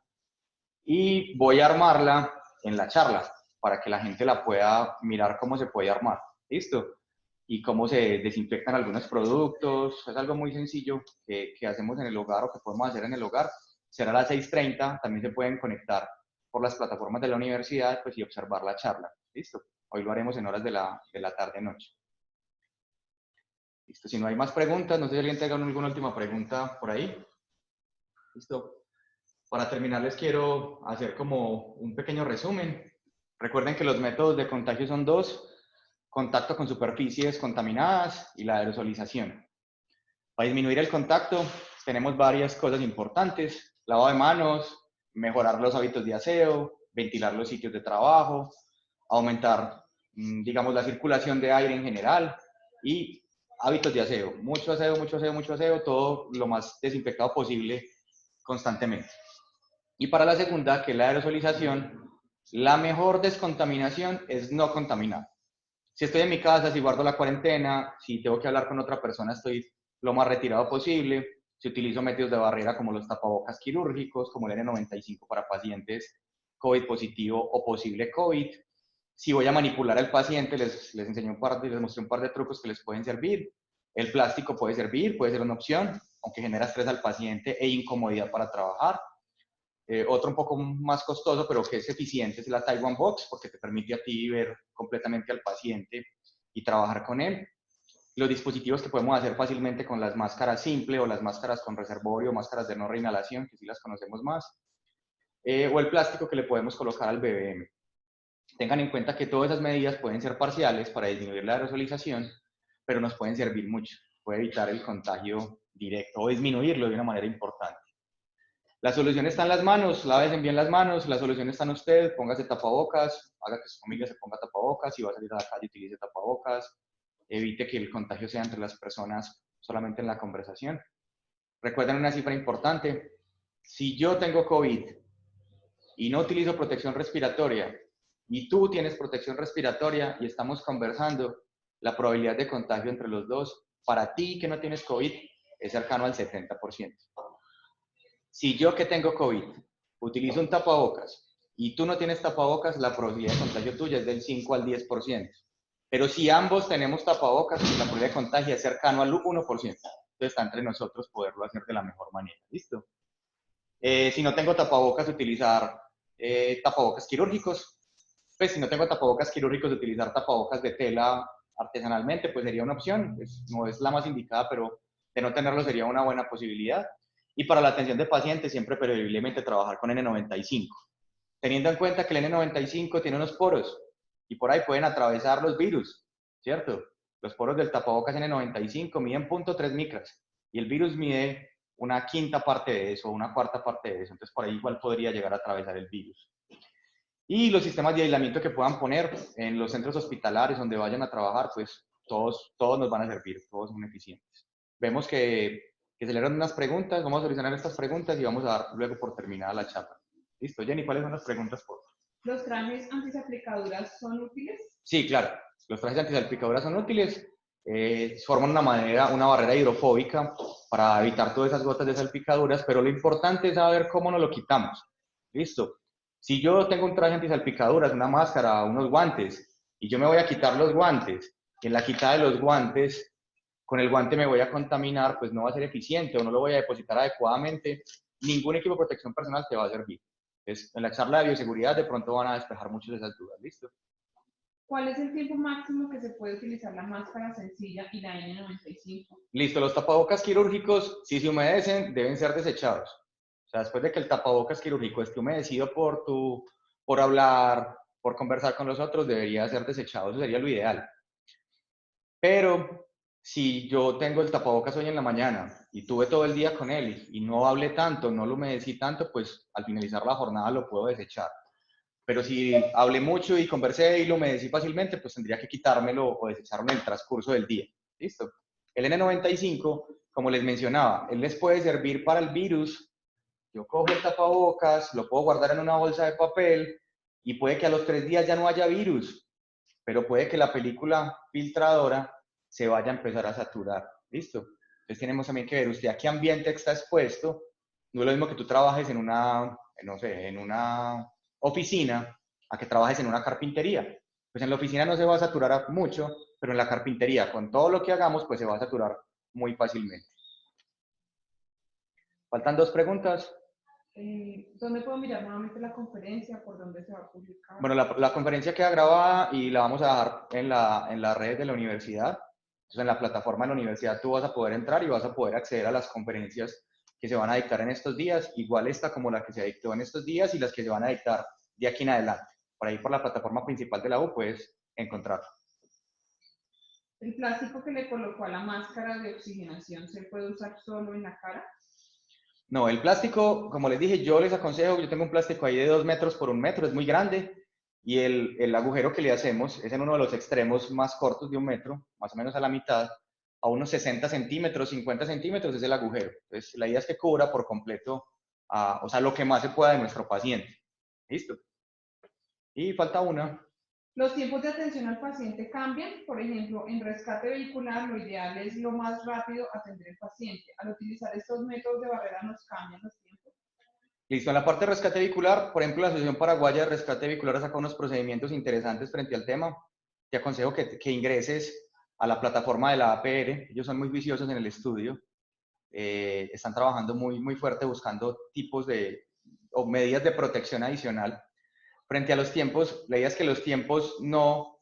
y voy a armarla en la charla para que la gente la pueda mirar cómo se puede armar. ¿Listo? Y cómo se desinfectan algunos productos. Es algo muy sencillo que hacemos en el hogar o que podemos hacer en el hogar. Será a las 6:30, también se pueden conectar por las plataformas de la universidad pues, y observar la charla. ¿Listo? Hoy lo haremos en horas de la tarde-noche. Listo, si no hay más preguntas, no sé si alguien tenga alguna última pregunta por ahí. Listo. Para terminar, les quiero hacer como un pequeño resumen. Recuerden que los métodos de contagio son dos: contacto con superficies contaminadas y la aerosolización. Para disminuir el contacto, tenemos varias cosas importantes: lavado de manos, mejorar los hábitos de aseo, ventilar los sitios de trabajo, aumentar, digamos, la circulación de aire en general y hábitos de aseo. Mucho aseo, mucho aseo, mucho aseo, todo lo más desinfectado posible constantemente. Y para la segunda, que es la aerosolización, la mejor descontaminación es no contaminar. Si estoy en mi casa, si guardo la cuarentena, si tengo que hablar con otra persona, estoy lo más retirado posible. Si utilizo métodos de barrera como los tapabocas quirúrgicos, como el N95 para pacientes COVID positivo o posible COVID. Si voy a manipular al paciente, les enseño les mostré un par de trucos que les pueden servir. El plástico puede servir, puede ser una opción, aunque genera estrés al paciente e incomodidad para trabajar. Otro un poco más costoso, pero que es eficiente, es la Taiwan Box, porque te permite a ti ver completamente al paciente y trabajar con él. Los dispositivos que podemos hacer fácilmente con las máscaras simple o las máscaras con reservorio, máscaras de no reinhalación, que sí las conocemos más, o el plástico que le podemos colocar al BBM. Tengan en cuenta que todas esas medidas pueden ser parciales para disminuir la aerosolización, pero nos pueden servir mucho. Puede evitar el contagio directo o disminuirlo de una manera importante. La solución está en las manos, lávense bien las manos, la solución está en usted, póngase tapabocas, haga que su familia se ponga tapabocas, si va a salir a la calle utilice tapabocas, evite que el contagio sea entre las personas solamente en la conversación. Recuerden una cifra importante: si yo tengo COVID y no utilizo protección respiratoria y tú tienes protección respiratoria y estamos conversando, la probabilidad de contagio entre los dos para ti que no tienes COVID es cercano al 70%. Si yo que tengo COVID utilizo un tapabocas y tú no tienes tapabocas, la probabilidad de contagio tuya es del 5 al 10%. Pero si ambos tenemos tapabocas, la probabilidad de contagio es cercano al 1%. Entonces está entre nosotros poderlo hacer de la mejor manera. ¿Listo? Si no tengo tapabocas, utilizar tapabocas quirúrgicos. Pues si no tengo tapabocas quirúrgicos, utilizar tapabocas de tela artesanalmente, pues sería una opción. Pues no es la más indicada, pero de no tenerlo sería una buena posibilidad. Y para la atención de pacientes, siempre preferiblemente trabajar con N95. Teniendo en cuenta que el N95 tiene unos poros y por ahí pueden atravesar los virus, ¿cierto? Los poros del tapabocas N95 miden 0.3 micras y el virus mide una quinta parte de eso, una cuarta parte de eso. Entonces, por ahí igual podría llegar a atravesar el virus. Y los sistemas de aislamiento que puedan poner en los centros hospitalarios donde vayan a trabajar, pues todos nos van a servir, todos son eficientes. Vemos que se le dieron unas preguntas, vamos a solucionar estas preguntas y vamos a dar luego por terminada la charla. Listo, Jenny, ¿cuáles son las preguntas, por favor? ¿Los trajes antisalpicaduras son útiles? Sí, claro, los trajes antisalpicaduras son útiles, forman una barrera hidrofóbica para evitar todas esas gotas de salpicaduras, pero lo importante es saber cómo nos lo quitamos. Listo. Si yo tengo un traje antisalpicaduras, una máscara, unos guantes, y yo me voy a quitar los guantes, y en la quitada de los guantes, con el guante me voy a contaminar, pues no va a ser eficiente o no lo voy a depositar adecuadamente, ningún equipo de protección personal te va a servir. Entonces, en la charla de bioseguridad de pronto van a despejar muchas de esas dudas. ¿Listo? ¿Cuál es el tiempo máximo que se puede utilizar la máscara sencilla y la N95? Listo, los tapabocas quirúrgicos, si se humedecen, deben ser desechados. O sea, después de que el tapabocas quirúrgico esté humedecido por hablar, por conversar con los otros, debería ser desechado. Eso sería lo ideal. Pero si yo tengo el tapabocas hoy en la mañana y tuve todo el día con él y no hablé tanto, no lo humedecí tanto, pues al finalizar la jornada lo puedo desechar. Pero si hablé mucho y conversé y lo humedecí fácilmente, pues tendría que quitármelo o desecharlo en el transcurso del día. ¿Listo? El N95, como les mencionaba, él les puede servir para el virus. Yo cojo el tapabocas, lo puedo guardar en una bolsa de papel y puede que a los 3 días ya no haya virus, pero puede que la película filtradora se vaya a empezar a saturar. ¿Listo? Entonces tenemos también que ver usted a qué ambiente está expuesto. No es lo mismo que tú trabajes en una, no sé, en una oficina a que trabajes en una carpintería. Pues en la oficina no se va a saturar mucho, pero en la carpintería, con todo lo que hagamos, pues se va a saturar muy fácilmente. Faltan 2 preguntas. ¿Dónde puedo mirar nuevamente la conferencia? ¿Por dónde se va a publicar? Bueno, la conferencia queda grabada y la vamos a dejar en la red de la universidad. Entonces, en la plataforma de la universidad tú vas a poder entrar y vas a poder acceder a las conferencias que se van a dictar en estos días, igual esta como la que se dictó en estos días y las que se van a dictar de aquí en adelante. Por ahí por la plataforma principal de la U puedes encontrarlo. ¿El plástico que le colocó a la máscara de oxigenación se puede usar solo en la cara? No, el plástico, como les dije, yo les aconsejo, yo tengo un plástico ahí de 2 metros por 1 metro, es muy grande, y el agujero que le hacemos es en uno de los extremos más cortos de 1 metro, más o menos a la mitad, a unos 60 centímetros, 50 centímetros es el agujero. Entonces, la idea es que cubra por completo, o sea, lo que más se pueda de nuestro paciente. ¿Listo? Y falta una. ¿Los tiempos de atención al paciente cambian? Por ejemplo, en rescate vehicular lo ideal es lo más rápido atender al paciente. Al utilizar estos métodos de barrera nos cambian los tiempos. Listo, en la parte de rescate vehicular, por ejemplo, la Asociación Paraguaya de Rescate Vehicular ha sacado unos procedimientos interesantes frente al tema. Te aconsejo que ingreses a la plataforma de la APR, ellos son muy viciosos en el estudio, están trabajando muy fuerte buscando tipos o medidas de protección adicional. Frente a los tiempos, la idea es que los tiempos no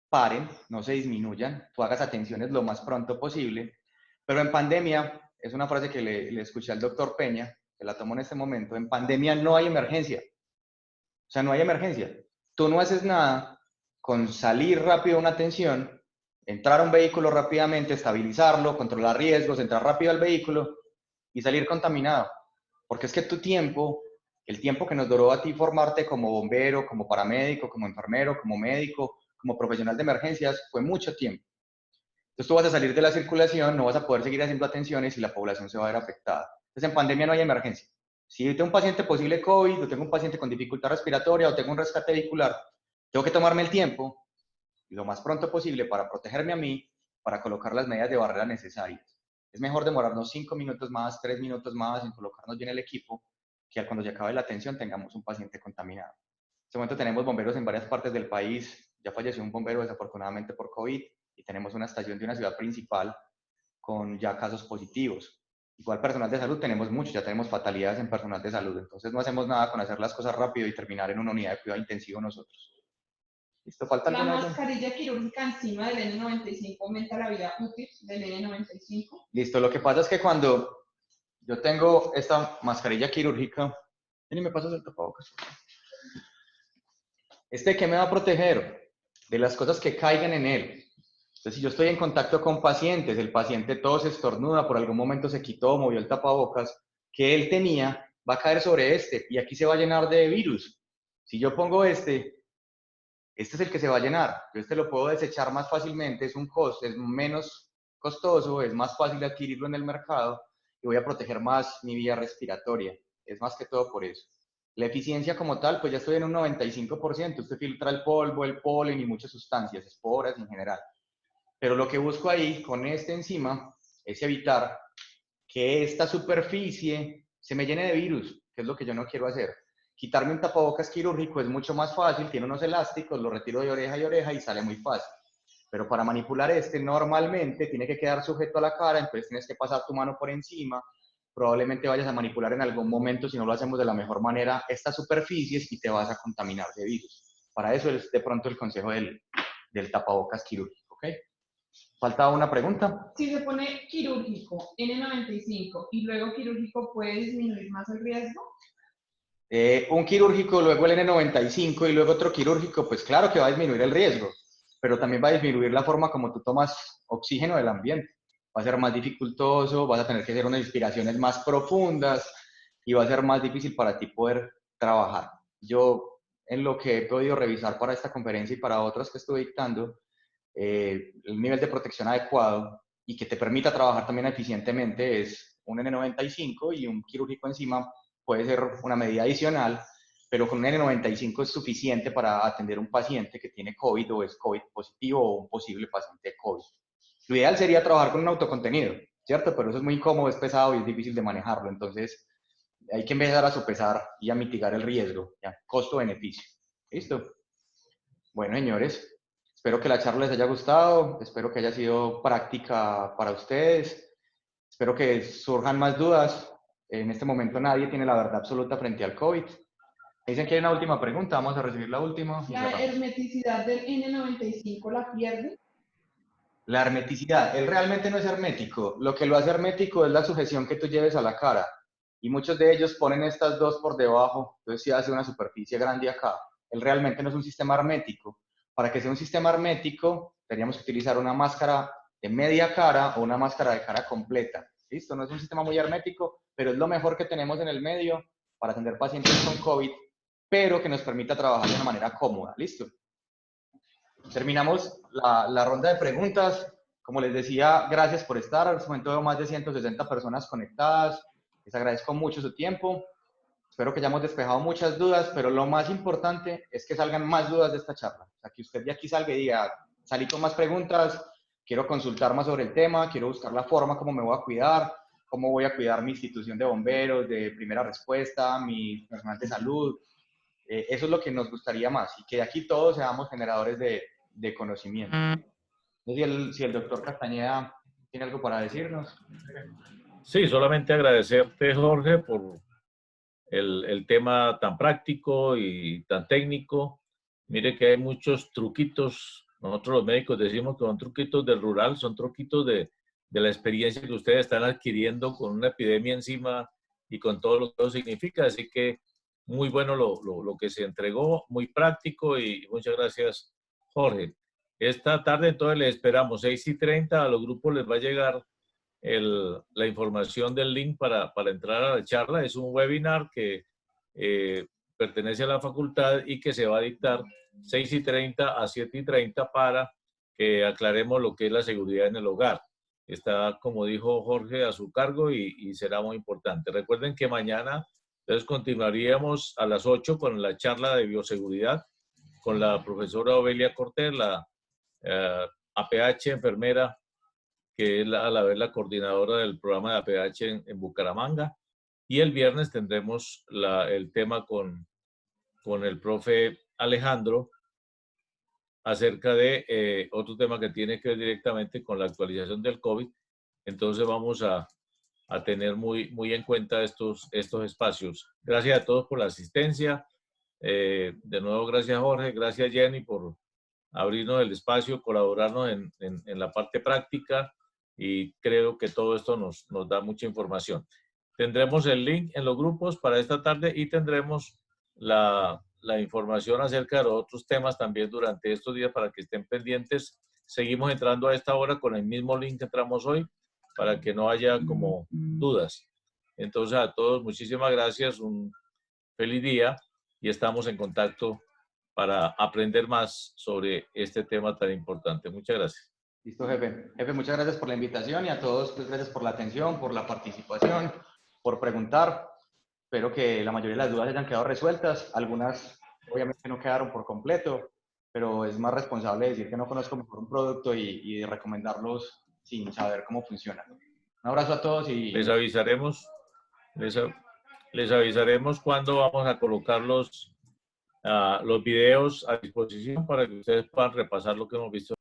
paren, no se disminuyan, tú hagas atenciones lo más pronto posible, pero en pandemia, es una frase que le escuché al doctor Peña, que la tomo en este momento, en pandemia no hay emergencia, o sea, no hay emergencia. Tú no haces nada con salir rápido a una atención, entrar a un vehículo rápidamente, estabilizarlo, controlar riesgos, entrar rápido al vehículo y salir contaminado. Porque es que tu tiempo, el tiempo que nos duró a ti formarte como bombero, como paramédico, como enfermero, como médico, como profesional de emergencias, fue mucho tiempo. Entonces tú vas a salir de la circulación, no vas a poder seguir haciendo atenciones y la población se va a ver afectada. Entonces en pandemia no hay emergencia. Si yo tengo un paciente posible COVID, o tengo un paciente con dificultad respiratoria, o tengo un rescate vehicular, tengo que tomarme el tiempo, lo más pronto posible, para protegerme a mí, para colocar las medidas de barrera necesarias. Es mejor demorarnos 5 minutos más, 3 minutos más en colocarnos bien el equipo, que cuando ya acabe la atención tengamos un paciente contaminado. En este momento tenemos bomberos en varias partes del país, ya falleció un bombero desafortunadamente por COVID, y tenemos una estación de una ciudad principal con ya casos positivos. Igual personal de salud tenemos mucho, ya tenemos fatalidades en personal de salud, entonces no hacemos nada con hacer las cosas rápido y terminar en una unidad de cuidado intensivo nosotros. ¿Listo? ¿Falta La alguna? mascarilla quirúrgica encima del N95 aumenta la vida útil del N95. Listo, lo que pasa es que cuando yo tengo esta mascarilla quirúrgica, y me pasas el tapabocas. ¿Qué me va a proteger? De las cosas que caigan en él. Entonces, si yo estoy en contacto con pacientes, el paciente tos, estornuda, por algún momento se quitó, movió el tapabocas que él tenía, va a caer sobre este y aquí se va a llenar de virus. Si yo pongo este es el que se va a llenar. Yo este lo puedo desechar más fácilmente, es un costo, es menos costoso, es más fácil de adquirirlo en el mercado y voy a proteger más mi vía respiratoria. Es más que todo por eso. La eficiencia como tal, pues ya estoy en un 95%. Usted filtra el polvo, el polen y muchas sustancias, esporas en general. Pero lo que busco ahí con este enzima es evitar que esta superficie se me llene de virus, que es lo que yo no quiero hacer. Quitarme un tapabocas quirúrgico es mucho más fácil, tiene unos elásticos, lo retiro de oreja y oreja y sale muy fácil. Pero para manipular este normalmente tiene que quedar sujeto a la cara, entonces tienes que pasar tu mano por encima, probablemente vayas a manipular en algún momento, si no lo hacemos de la mejor manera, estas superficies y te vas a contaminar de virus. Para eso es de pronto el consejo del tapabocas quirúrgico, ¿ok? ¿Faltaba una pregunta? Si se pone quirúrgico N95 y luego quirúrgico, ¿puede disminuir más el riesgo? Un quirúrgico, luego el N95 y luego otro quirúrgico, pues claro que va a disminuir el riesgo, pero también va a disminuir la forma como tú tomas oxígeno del ambiente. Va a ser más dificultoso, vas a tener que hacer unas inspiraciones más profundas y va a ser más difícil para ti poder trabajar. Yo, en lo que he podido revisar para esta conferencia y para otras que estoy dictando, el nivel de protección adecuado y que te permita trabajar también eficientemente es un N95 y un quirúrgico encima puede ser una medida adicional, pero con un N95 es suficiente para atender a un paciente que tiene COVID o es COVID positivo o un posible paciente de COVID. Lo ideal sería trabajar con un autocontenido, ¿cierto? Pero eso es muy incómodo, es pesado y es difícil de manejarlo. Entonces, hay que empezar a sopesar y a mitigar el riesgo, ¿ya? Costo-beneficio. ¿Listo? Bueno, señores, espero que la charla les haya gustado, espero que haya sido práctica para ustedes, espero que surjan más dudas. En este momento nadie tiene la verdad absoluta frente al COVID. Dicen que hay una última pregunta, vamos a recibir la última. ¿La hermeticidad del N95 la pierde? La hermeticidad, él realmente no es hermético, lo que lo hace hermético es la sujeción que tú lleves a la cara. Y muchos de ellos ponen estas dos por debajo, entonces sí hace una superficie grande acá. Él realmente no es un sistema hermético. Para que sea un sistema hermético, tendríamos que utilizar una máscara de media cara o una máscara de cara completa. ¿Listo? No es un sistema muy hermético, pero es lo mejor que tenemos en el medio para atender pacientes con COVID, pero que nos permita trabajar de una manera cómoda. ¿Listo? Terminamos la ronda de preguntas. Como les decía, gracias por estar. En este momento veo más de 160 personas conectadas. Les agradezco mucho su tiempo. Espero que hayamos despejado muchas dudas, pero lo más importante es que salgan más dudas de esta charla. O sea, que usted de aquí salga y diga, salí con más preguntas, quiero consultar más sobre el tema, quiero buscar la forma como me voy a cuidar, cómo voy a cuidar mi institución de bomberos, de primera respuesta, mi personal de salud. Eso es lo que nos gustaría más y que de aquí todos seamos generadores de conocimiento. No sé si el doctor Castañeda tiene algo para decirnos. Sí, solamente agradecerte, Jorge, por el tema tan práctico y tan técnico. Mire que hay muchos truquitos. Nosotros los médicos decimos que son truquitos del rural, son truquitos de la experiencia que ustedes están adquiriendo con una epidemia encima y con todo lo que eso significa. Así que muy bueno lo que se entregó, muy práctico y muchas gracias, Jorge. Esta tarde entonces les esperamos 6:30, a los grupos les va a llegar la información del link para entrar a la charla. Es un webinar que pertenece a la facultad y que se va a dictar 6:30 a 7:30 para que aclaremos lo que es la seguridad en el hogar. Está, como dijo Jorge, a su cargo y será muy importante. Recuerden que mañana entonces continuaríamos a las 8 con la charla de bioseguridad con la profesora Obelia Cortés, la APH, enfermera, que es a la vez la coordinadora del programa de APH en Bucaramanga. Y el viernes tendremos el tema con el profe Alejandro acerca de otro tema que tiene que ver directamente con la actualización del COVID. Entonces vamos a tener muy en cuenta estos espacios. Gracias a todos por la asistencia. De nuevo, gracias Jorge, gracias Jenny por abrirnos el espacio, colaborarnos en la parte práctica y creo que todo esto nos da mucha información. Tendremos el link en los grupos para esta tarde y tendremos la información acerca de los otros temas también durante estos días para que estén pendientes. seguimos entrando a esta hora con el mismo link que entramos hoy para que no haya como dudas. Entonces a todos muchísimas gracias, un feliz día y estamos en contacto para aprender más sobre este tema tan importante. Muchas gracias. Listo, jefe. Jefe, muchas gracias por la invitación y a todos, pues gracias por la atención, por la participación, por preguntar. Espero que la mayoría de las dudas hayan quedado resueltas. Algunas obviamente no quedaron por completo, pero es más responsable decir que no conozco mejor un producto y recomendarlos sin saber cómo funciona. Un abrazo a todos y Les avisaremos, les avisaremos cuándo vamos a colocar los videos a disposición para que ustedes puedan repasar lo que hemos visto.